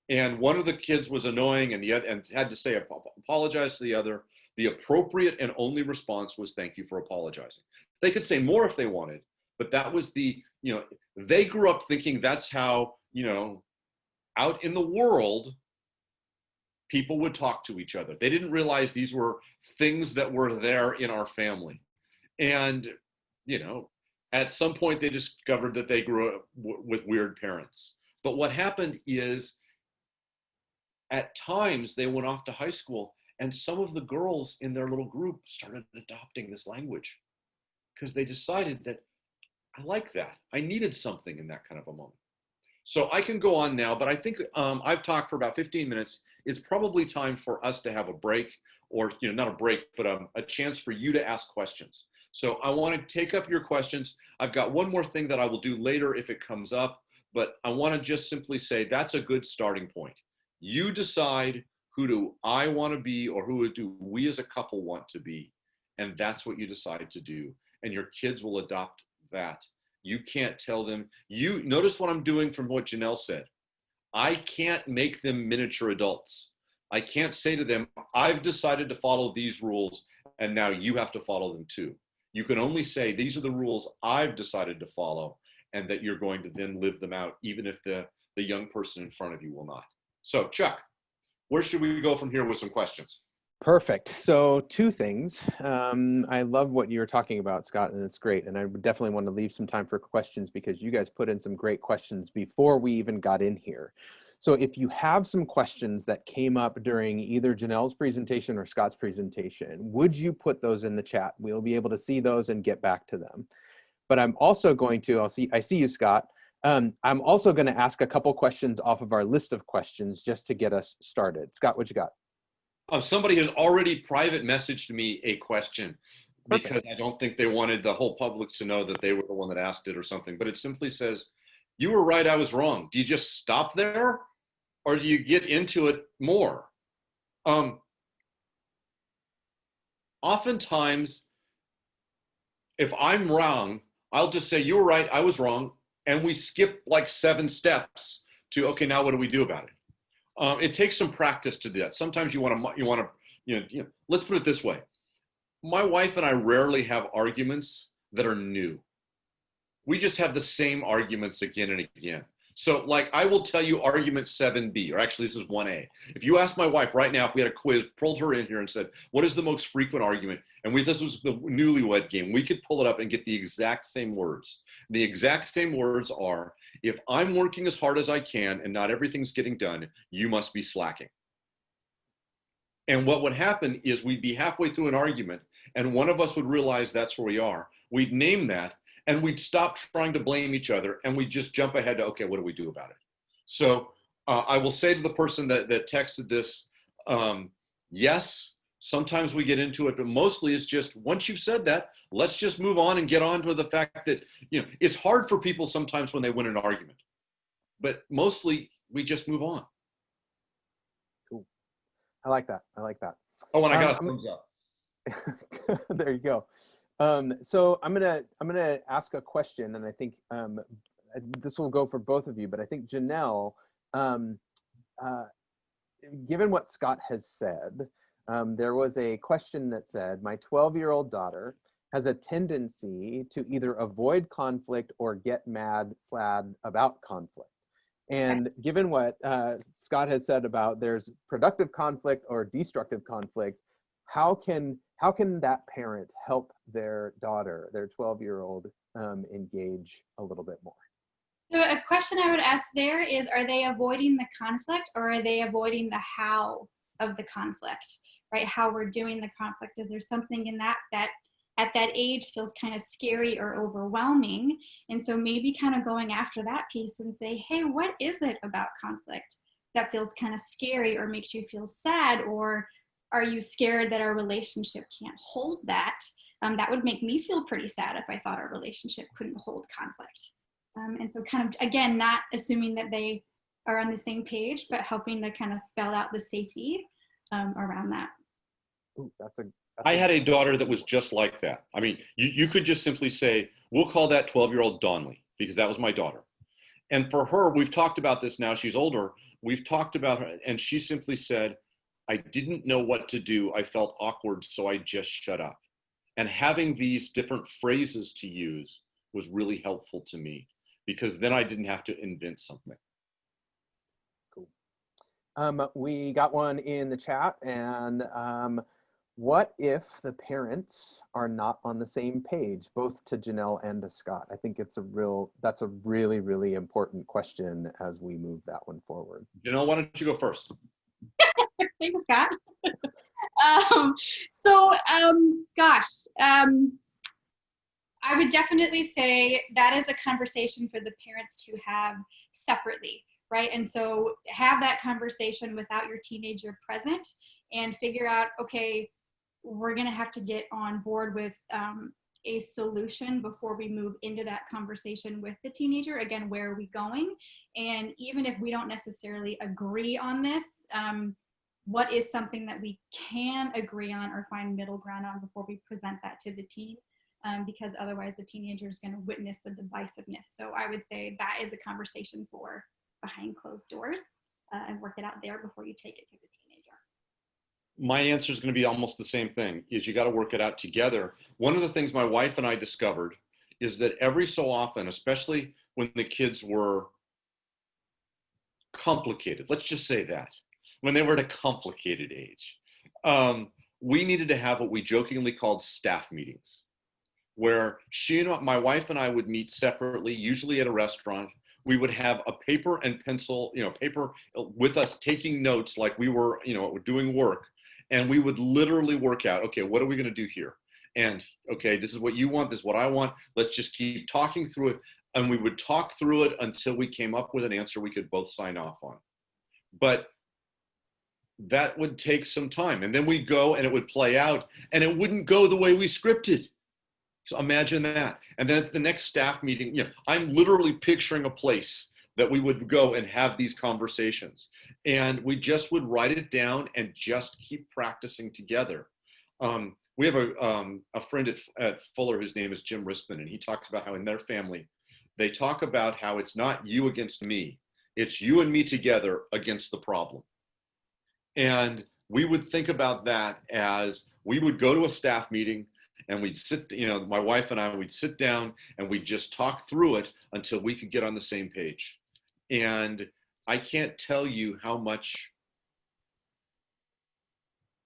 And one of the kids was annoying and the other, and had to say apologize to the other. The appropriate and only response was thank you for apologizing. They could say more if they wanted, but that was they grew up thinking that's how, out in the world, people would talk to each other. They didn't realize these were things that were there in our family. And, at some point they discovered that they grew up with weird parents. But what happened is, at times they went off to high school and some of the girls in their little group started adopting this language because they decided that I like that. I needed something in that kind of a moment. So I can go on now, but I think I've talked for about 15 minutes. It's probably time for us to have a break, or not a break, but a chance for you to ask questions. So I want to take up your questions. I've got one more thing that I will do later if it comes up, but I want to just simply say that's a good starting point. You decide, who do I want to be, or who do we as a couple want to be? And that's what you decide to do. And your kids will adopt that. You can't tell them. You notice what I'm doing from what Janelle said. I can't make them miniature adults. I can't say to them, I've decided to follow these rules and now you have to follow them too. You can only say, these are the rules I've decided to follow, and that you're going to then live them out, even if the young person in front of you will not. So Chuck, where should we go from here with some questions? Perfect. So 2 things. I love what you were talking about, Scott, and it's great. And I would definitely want to leave some time for questions because you guys put in some great questions before we even got in here. So if you have some questions that came up during either Janelle's presentation or Scott's presentation, would you put those in the chat? We'll be able to see those and get back to them. But I'm also going to, I see you, Scott. I'm also going to ask a couple questions off of our list of questions just to get us started. Scott, what you got? Somebody has already private messaged me a question because I don't think they wanted the whole public to know that they were the one that asked it or something. But it simply says, you were right, I was wrong. Do you just stop there or do you get into it more? Oftentimes, if I'm wrong, I'll just say, you were right, I was wrong. And we skip like 7 steps to, okay, now what do we do about it? It takes some practice to do that. Sometimes you want to, let's put it this way. My wife and I rarely have arguments that are new. We just have the same arguments again and again. So like, I will tell you argument 7B, or actually this is 1A. If you ask my wife right now, if we had a quiz, pulled her in here and said, what is the most frequent argument? And this was the newlywed game. We could pull it up and get the exact same words. The exact same words are, if I'm working as hard as I can and not everything's getting done, you must be slacking. And what would happen is we'd be halfway through an argument and one of us would realize that's where we are. We'd name that and we'd stop trying to blame each other and we'd just jump ahead to, okay, what do we do about it? So I will say to the person that texted this, yes, sometimes we get into it, but mostly it's just, once you've said that, let's just move on and get on to the fact that, it's hard for people sometimes when they win an argument, but mostly we just move on. Cool. I like that. I like that. Oh, and I got a thumbs up. There you go. So I'm gonna ask a question, and I think this will go for both of you, but I think Janelle, given what Scott has said, there was a question that said, my 12-year-old daughter has a tendency to either avoid conflict or get mad about conflict. And given what Scott has said about there's productive conflict or destructive conflict, how can that parent help their daughter, their 12-year-old, engage a little bit more? So a question I would ask there is, are they avoiding the conflict, or are they avoiding the how of the conflict, right? How we're doing the conflict. Is there something in that at that age feels kind of scary or overwhelming? And so maybe kind of going after that piece and say, hey, what is it about conflict that feels kind of scary or makes you feel sad? Or are you scared that our relationship can't hold that? That would make me feel pretty sad if I thought our relationship couldn't hold conflict. And so kind of, again, not assuming that they are on the same page, but helping to kind of spell out the safety around that. Ooh, I had a daughter that was just like that. I mean, you could just simply say, we'll call that 12-year-old Donnelly, because that was my daughter. And for her, we've talked about this now, she's older, we've talked about her, and she simply said, I didn't know what to do. I felt awkward, so I just shut up. And having these different phrases to use was really helpful to me, because then I didn't have to invent something. Cool. We got one in the chat, and what if the parents are not on the same page, both to Janelle and to Scott? I think that's a really, really important question as we move that one forward. Janelle, why don't you go first? Thanks, Scott. I would definitely say that is a conversation for the parents to have separately, right? And so have that conversation without your teenager present and figure out, okay, we're gonna have to get on board with a solution before we move into that conversation with the teenager. Again, where are we going? And even if we don't necessarily agree on this, what is something that we can agree on or find middle ground on before we present that to the teen? Because otherwise the teenager is going to witness the divisiveness. So I would say that is a conversation for behind closed doors, and work it out there before you take it to the teenager. My answer is going to be almost the same thing, is you got to work it out together. One of the things my wife and I discovered is that every so often, especially when the kids were complicated, let's just say that, when they were at a complicated age, we needed to have what we jokingly called staff meetings, where my wife and I would meet separately, usually at a restaurant. We would have a paper and pencil, paper with us taking notes like we were, doing work. And we would literally work out, okay, what are we going to do here? And okay, this is what you want, this is what I want. Let's just keep talking through it. And we would talk through it until we came up with an answer we could both sign off on. But that would take some time. And then we'd go and it would play out and it wouldn't go the way we scripted. So imagine that. And then at the next staff meeting, I'm literally picturing a place that we would go and have these conversations. And we just would write it down and just keep practicing together. We have a friend at Fuller whose name is Jim Rispin, and he talks about how in their family, they talk about how it's not you against me, it's you and me together against the problem. And we would think about that as we would go to a staff meeting and we'd sit, my wife and I, we'd sit down and we'd just talk through it until we could get on the same page. And I can't tell you how much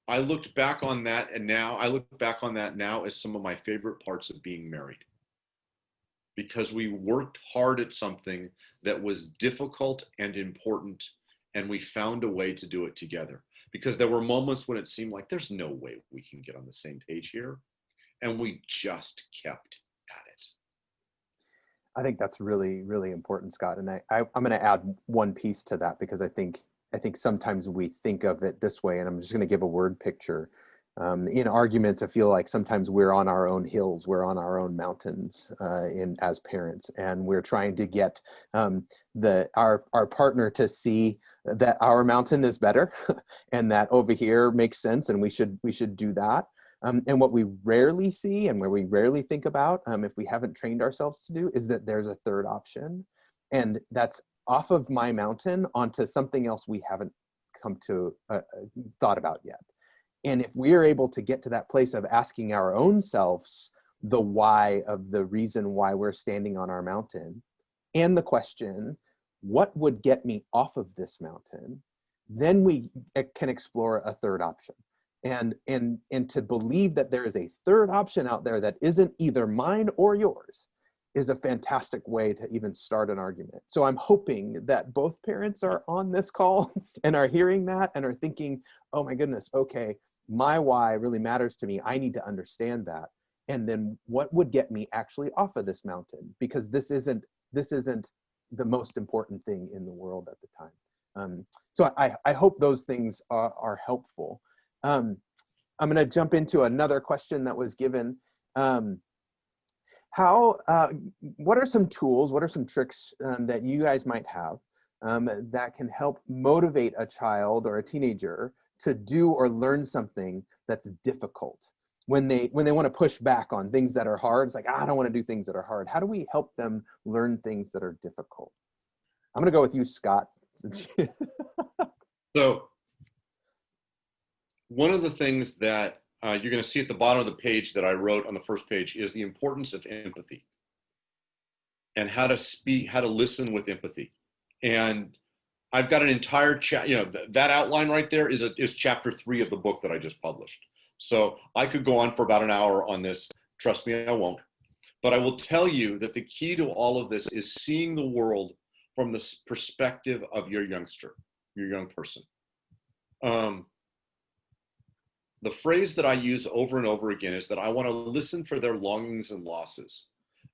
I looked back on that, and now I look back on that now as some of my favorite parts of being married, because we worked hard at something that was difficult and important, and we found a way to do it together. Because there were moments when it seemed like there's no way we can get on the same page here, and we just kept at it. I think that's really, really important, Scott. And I'm going to add one piece to that, because I think sometimes we think of it this way, and I'm just going to give a word picture. In arguments, I feel like sometimes we're on our own hills, we're on our own mountains as parents, and we're trying to get our partner to see that our mountain is better and that over here makes sense, and we should do that. And what we rarely see, and where we rarely think about, if we haven't trained ourselves to do, is that there's a third option, and that's off of my mountain onto something else we haven't come to thought about yet. And if we're able to get to that place of asking our own selves the why of the reason why we're standing on our mountain, and the question, what would get me off of this mountain, then we can explore a third option. And to believe that there is a third option out there that isn't either mine or yours is a fantastic way to even start an argument. So I'm hoping that both parents are on this call and are hearing that and are thinking, oh my goodness, okay, my why really matters to me. I need to understand that. And then what would get me actually off of this mountain? Because this isn't the most important thing in the world at the time. So I hope those things are helpful. I'm going to jump into another question that was given. What are some tools, what are some tricks that you guys might have that can help motivate a child or a teenager to do or learn something that's difficult? When they want to push back on things that are hard, it's like, I don't want to do things that are hard. How do we help them learn things that are difficult? I'm going to go with you, Scott. So one of the things that you're going to see at the bottom of the page that I wrote on the first page is the importance of empathy and how to speak, how to listen with empathy. And I've got an entire that outline right there is chapter 3 of the book that I just published. So I could go on for about an hour on this. Trust me, I won't. But I will tell you that the key to all of this is seeing the world from the perspective of your youngster, your young person. The phrase that I use over and over again is that I want to listen for their longings and losses.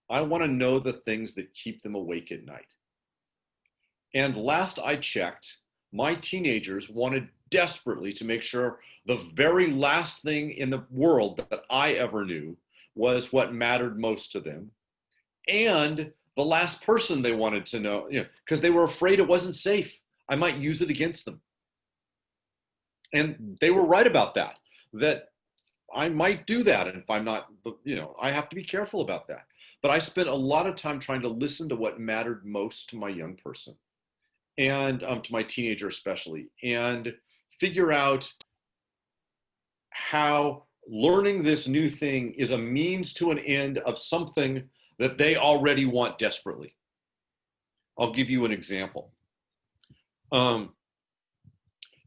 I want to know the things that keep them awake at night. And last I checked, my teenagers wanted desperately to make sure the very last thing in the world that I ever knew was what mattered most to them. And the last person they wanted to know, because they were afraid it wasn't safe. I might use it against them. And they were right about that I might do that. And if I'm not, I have to be careful about that. But I spent a lot of time trying to listen to what mattered most to my young person and to my teenager especially, and figure out how learning this new thing is a means to an end of something that they already want desperately. I'll give you an example.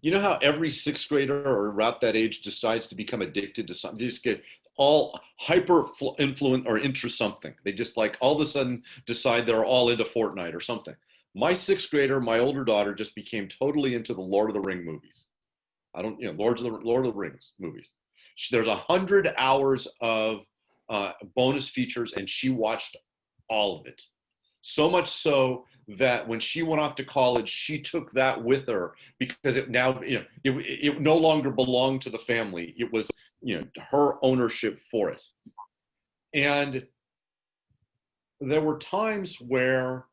You know how every 6th grader or around that age decides to become addicted to something? They just get all hyper influent or into something. They just like all of a sudden decide they're all into Fortnite or something. My 6th grader, my older daughter, just became totally into the Lord of the Rings movies. Lord of the Rings movies. There's 100 hours of bonus features, and she watched all of it. So much so that when she went off to college, she took that with her because it now, it no longer belonged to the family. It was, her ownership for it. And there were times where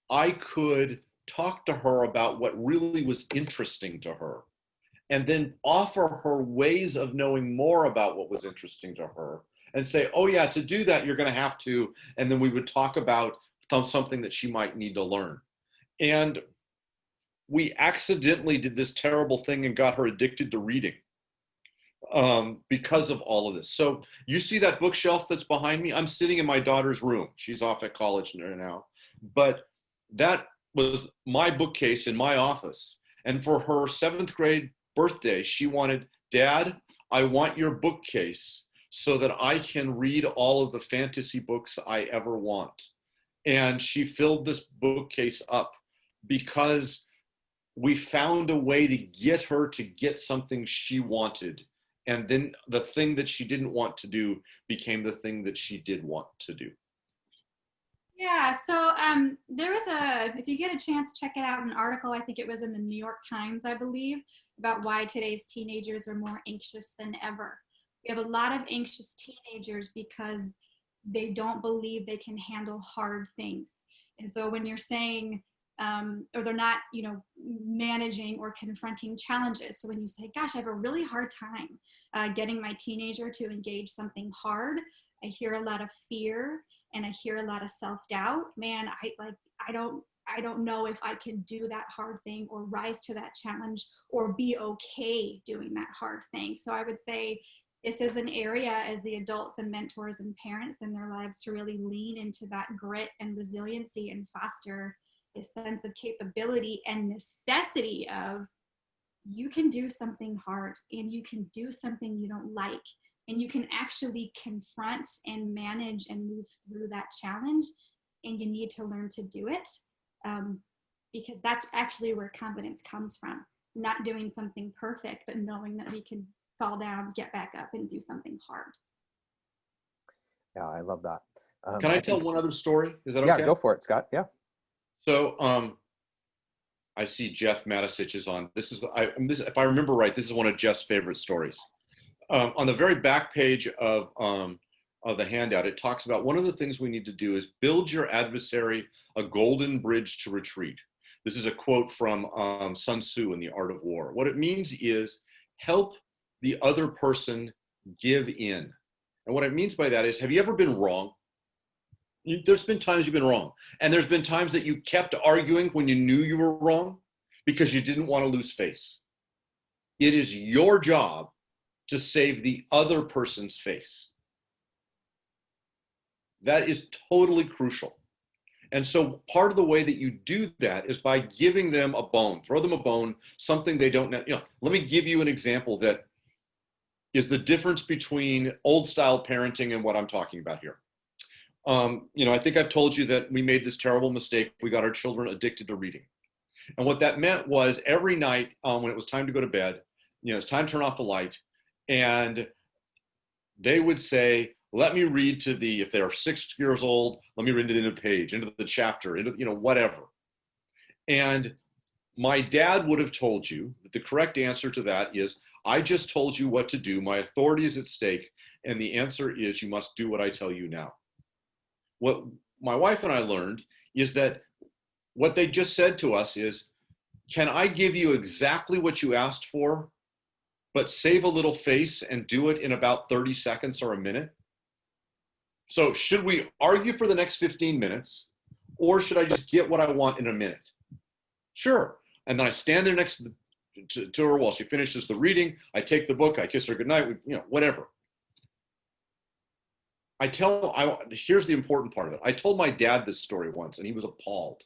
I could talk to her about what really was interesting to her, and then offer her ways of knowing more about what was interesting to her, and say, oh yeah, to do that, you're going to have to, and then we would talk about something that she might need to learn. And we accidentally did this terrible thing and got her addicted to reading because of all of this. So you see that bookshelf that's behind me? I'm sitting in my daughter's room. She's off at college now. But that was my bookcase in my office. And for her 7th grade birthday, she wanted, Dad, I want your bookcase so that I can read all of the fantasy books I ever want. And she filled this bookcase up because we found a way to get her to get something she wanted. And then the thing that she didn't want to do became the thing that she did want to do. Yeah, so there was if you get a chance, check it out, an article, I think it was in the New York Times, I believe, about why today's teenagers are more anxious than ever. We have a lot of anxious teenagers because they don't believe they can handle hard things. And so when you're saying, or they're not, managing or confronting challenges. So when you say, gosh, I have a really hard time getting my teenager to engage something hard, I hear a lot of fear and I hear a lot of self-doubt. Man, I don't know if I can do that hard thing or rise to that challenge or be okay doing that hard thing. So I would say this is an area as the adults and mentors and parents in their lives to really lean into that grit and resiliency and foster this sense of capability and necessity of you can do something hard and you can do something you don't like and you can actually confront and manage and move through that challenge, and you need to learn to do it, because that's actually where confidence comes from. Not doing something perfect, but knowing that we can fall down, get back up, and do something hard. Yeah, I love that. Can I tell one other story? Is that okay? Yeah, go for it, Scott. Yeah. So I see Jeff Matisich is on. This is, if I remember right, this is one of Jeff's favorite stories. On the very back page of the handout, it talks about one of the things we need to do is build your adversary a golden bridge to retreat. This is a quote from Sun Tzu in The Art of War. What it means is help the other person give in. And what it means by that is, have you ever been wrong? There's been times you've been wrong. And there's been times that you kept arguing when you knew you were wrong because you didn't want to lose face. It is your job to save the other person's face. That is totally crucial. And so part of the way that you do that is by giving them a bone, throw them a bone, something they don't know. Let me give you an example that is the difference between old style parenting and what I'm talking about here. I think I've told you that we made this terrible mistake. We got our children addicted to reading. And what that meant was every night when it was time to go to bed, it's time to turn off the light. And they would say, let me read to if they're 6 years old, let me read to the end of the page, into the chapter, into, whatever. And my dad would have told you that the correct answer to that is, I just told you what to do. My authority is at stake. And the answer is, you must do what I tell you now. What my wife and I learned is that what they just said to us is, can I give you exactly what you asked for, but save a little face and do it in about 30 seconds or a minute? So should we argue for the next 15 minutes, or should I just get what I want in a minute? Sure. And then I stand there next to her while she finishes the reading. I take the book, I kiss her goodnight, whatever. Here's the important part of it. I told my dad this story once and he was appalled.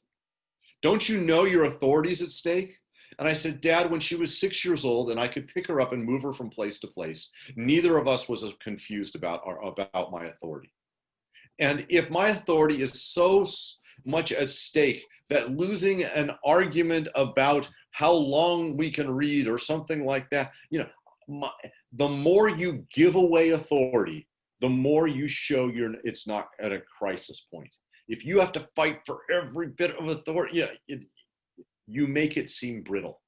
Don't you know your authority's at stake? And I said, Dad, when she was 6 years old and I could pick her up and move her from place to place, neither of us was confused about my authority. And if my authority is so much at stake that losing an argument about how long we can read or something like that, the more you give away authority, the more you show it's not at a crisis point. If you have to fight for every bit of authority, you make it seem brittle.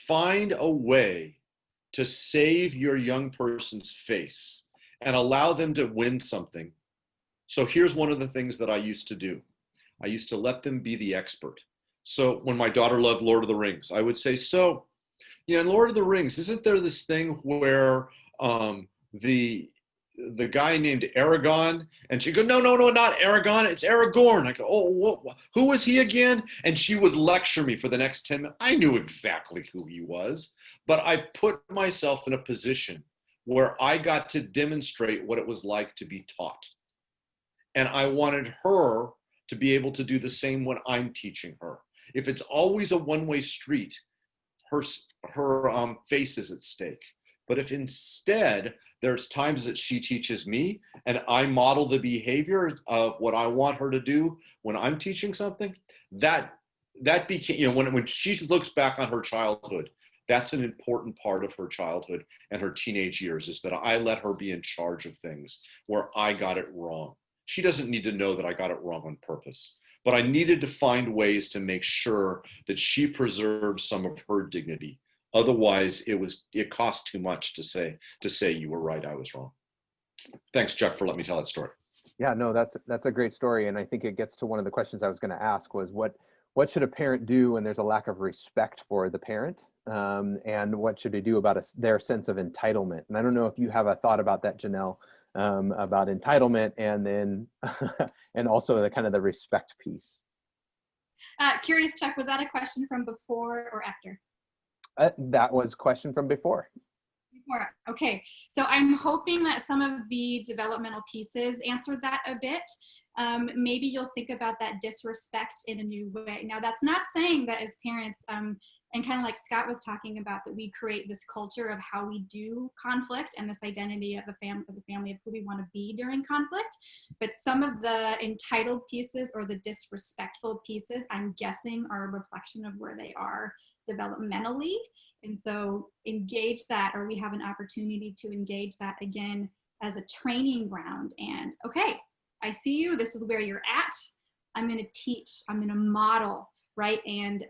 Find a way to save your young person's face and allow them to win something. So here's one of the things that I used to do. I used to let them be the expert. So when my daughter loved Lord of the Rings, I would say, in Lord of the Rings, isn't there this thing where the guy named Aragorn, and she'd go, no, not Aragorn, it's Aragorn. I go, oh, who was he again? And she would lecture me for the next 10 minutes. I knew exactly who he was, but I put myself in a position where I got to demonstrate what it was like to be taught. And I wanted her to be able to do the same when I'm teaching her. If it's always a one-way street, her face is at stake. But if instead there's times that she teaches me and I model the behavior of what I want her to do when I'm teaching something, that became, when she looks back on her childhood, that's an important part of her childhood and her teenage years, is that I let her be in charge of things where I got it wrong. She doesn't need to know that I got it wrong on purpose, but I needed to find ways to make sure that she preserved some of her dignity. Otherwise, it cost too much to say you were right, I was wrong. Thanks, Chuck, for letting me tell that story. Yeah, no, that's a great story, and I think it gets to one of the questions I was going to ask was what should a parent do when there's a lack of respect for the parent, and what should they do about their sense of entitlement? And I don't know if you have a thought about that, Janelle, about entitlement, and then and also the kind of the respect piece. Curious, Chuck, was that a question from before or after? That was a question from before. Okay, so I'm hoping that some of the developmental pieces answered that a bit. Maybe you'll think about that disrespect in a new way. Now, that's not saying that as parents, and kind of like Scott was talking about, that we create this culture of how we do conflict and this identity of as a family of who we want to be during conflict. But some of the entitled pieces or the disrespectful pieces, I'm guessing, are a reflection of where they are developmentally. And so engage that, or we have an opportunity to engage that again as a training ground. And okay, I see you, this is where you're at. I'm going to teach, I'm going to model, right? And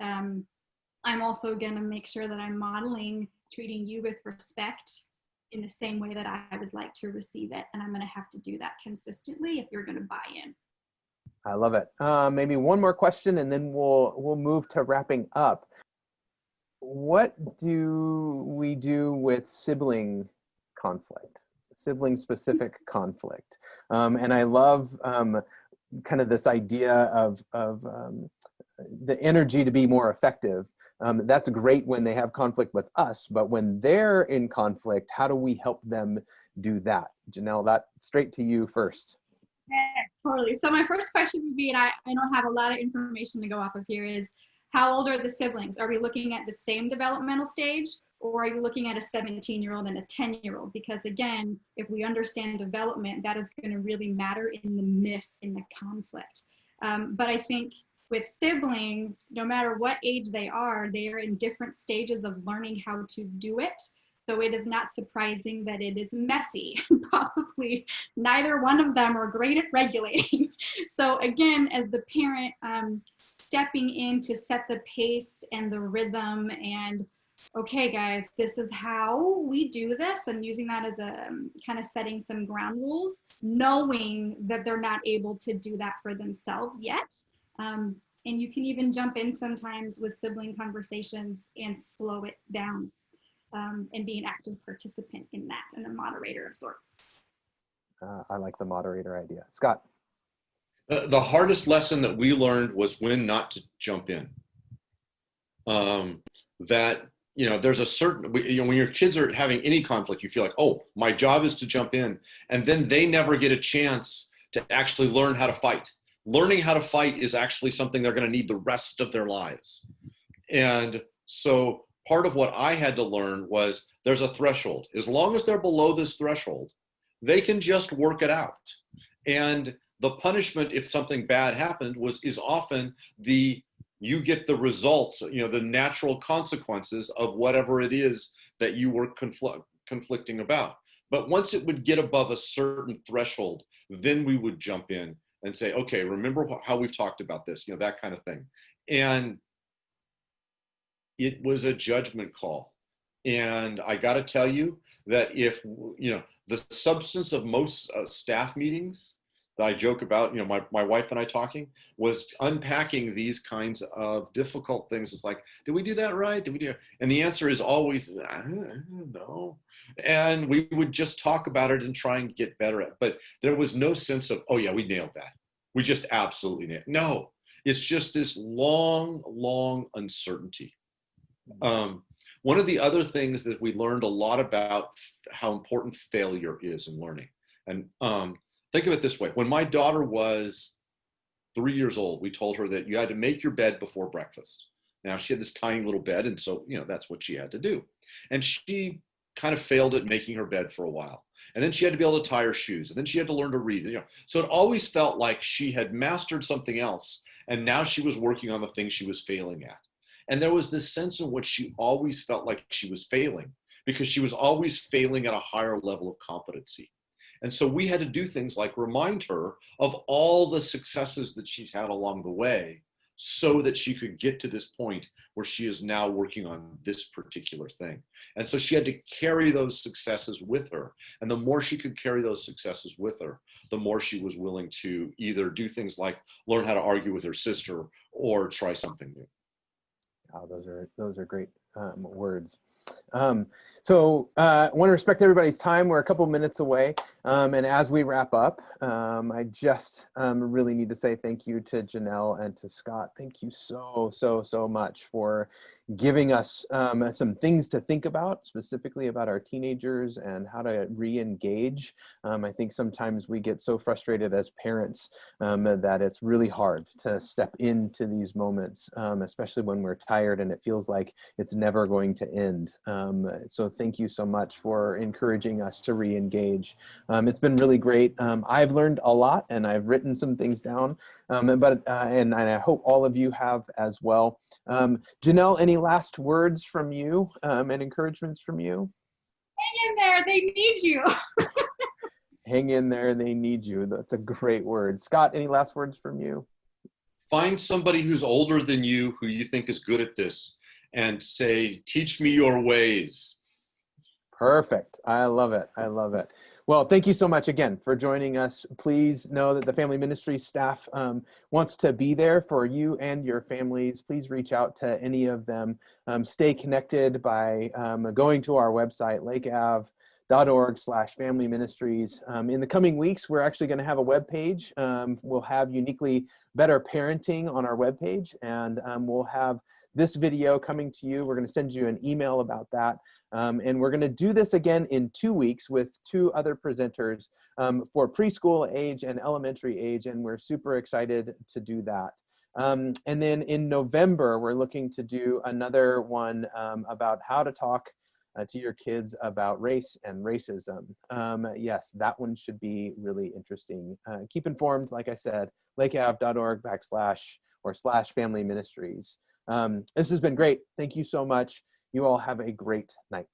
I'm also going to make sure that I'm modeling treating you with respect in the same way that I would like to receive it. And I'm going to have to do that consistently if you're going to buy in. I love it. Maybe one more question, and then we'll move to wrapping up. What do we do with sibling conflict, sibling-specific conflict? And I love kind of this idea of the energy to be more effective. That's great when they have conflict with us, but when they're in conflict, how do we help them do that? Janelle, that straight to you first. Yeah, totally. So my first question would be, and I don't have a lot of information to go off of here, is how old are the siblings? Are we looking at the same developmental stage, or are you looking at a 17-year-old and a 10-year-old? Because again, if we understand development, that is going to really matter in the conflict. But I think with siblings, no matter what age they are in different stages of learning how to do it. So it is not surprising that it is messy. Probably neither one of them are great at regulating. So again, as the parent, stepping in to set the pace and the rhythm and, okay guys, this is how we do this, and using that as a kind of setting some ground rules, knowing that they're not able to do that for themselves yet. And you can even jump in sometimes with sibling conversations and slow it down, and be an active participant in that and a moderator of sorts. I like the moderator idea. Scott. The hardest lesson that we learned was when not to jump in. That, there's a certain, when your kids are having any conflict, you feel like, oh, my job is to jump in. And then they never get a chance to actually learn how to fight. Learning how to fight is actually something they're going to need the rest of their lives. And so part of what I had to learn was there's a threshold. As long as they're below this threshold, they can just work it out. And the punishment, if something bad happened, is often you get the results, the natural consequences of whatever it is that you were conflicting about. But once it would get above a certain threshold, then we would jump in and say, okay, remember how we've talked about this, that kind of thing. And it was a judgment call. And I got to tell you that if, the substance of most staff meetings that I joke about, my wife and I talking, was unpacking these kinds of difficult things. It's like, did we do that right? Did we do? And the answer is always, I don't know. And we would just talk about it and try and get better at it. But there was no sense of, oh yeah, we nailed that. We just absolutely nailed it. No, it's just this long, long uncertainty. One of the other things that we learned a lot about how important failure is in learning. And think of it this way. When my daughter was 3 years old, we told her that you had to make your bed before breakfast. Now she had this tiny little bed, and so, that's what she had to do. And she kind of failed at making her bed for a while. And then she had to be able to tie her shoes, and then she had to learn to read. So it always felt like she had mastered something else, and now she was working on the thing she was failing at. And there was this sense in which she always felt like she was failing, because she was always failing at a higher level of competency. And so we had to do things like remind her of all the successes that she's had along the way so that she could get to this point where she is now working on this particular thing. And so she had to carry those successes with her. And the more she could carry those successes with her, the more she was willing to either do things like learn how to argue with her sister or try something new. Oh, those are great words. So I want to respect everybody's time. We're a couple minutes away. And as we wrap up, I just really need to say thank you to Janelle and to Scott. Thank you so much for giving us some things to think about, specifically about our teenagers and how to re-engage. I think sometimes we get so frustrated as parents that it's really hard to step into these moments, especially when we're tired and it feels like it's never going to end. So thank you so much for encouraging us to re-engage. It's been really great. I've learned a lot and I've written some things down, and I hope all of you have as well. Janelle, any last words from you and encouragements from you? Hang in there, they need you. Hang in there, they need you. That's a great word. Scott, any last words from you? Find somebody who's older than you who you think is good at this and say, teach me your ways. Perfect. I love it. I love it. Well, thank you so much again for joining us. Please know that the Family Ministries staff wants to be there for you and your families. Please reach out to any of them. Stay connected by going to our website, lakeav.org/family ministries. In the coming weeks, we're actually going to have a web page. We'll have Uniquely Better Parenting on our webpage, and we'll have this video coming to you. We're going to send you an email about that. And we're going to do this again in 2 weeks with 2 other presenters for preschool age and elementary age, and we're super excited to do that. And then in November, we're looking to do another one about how to talk to your kids about race and racism. Yes, that one should be really interesting. Keep informed, like I said, lakeav.org/family ministries. This has been great. Thank you so much. You all have a great night.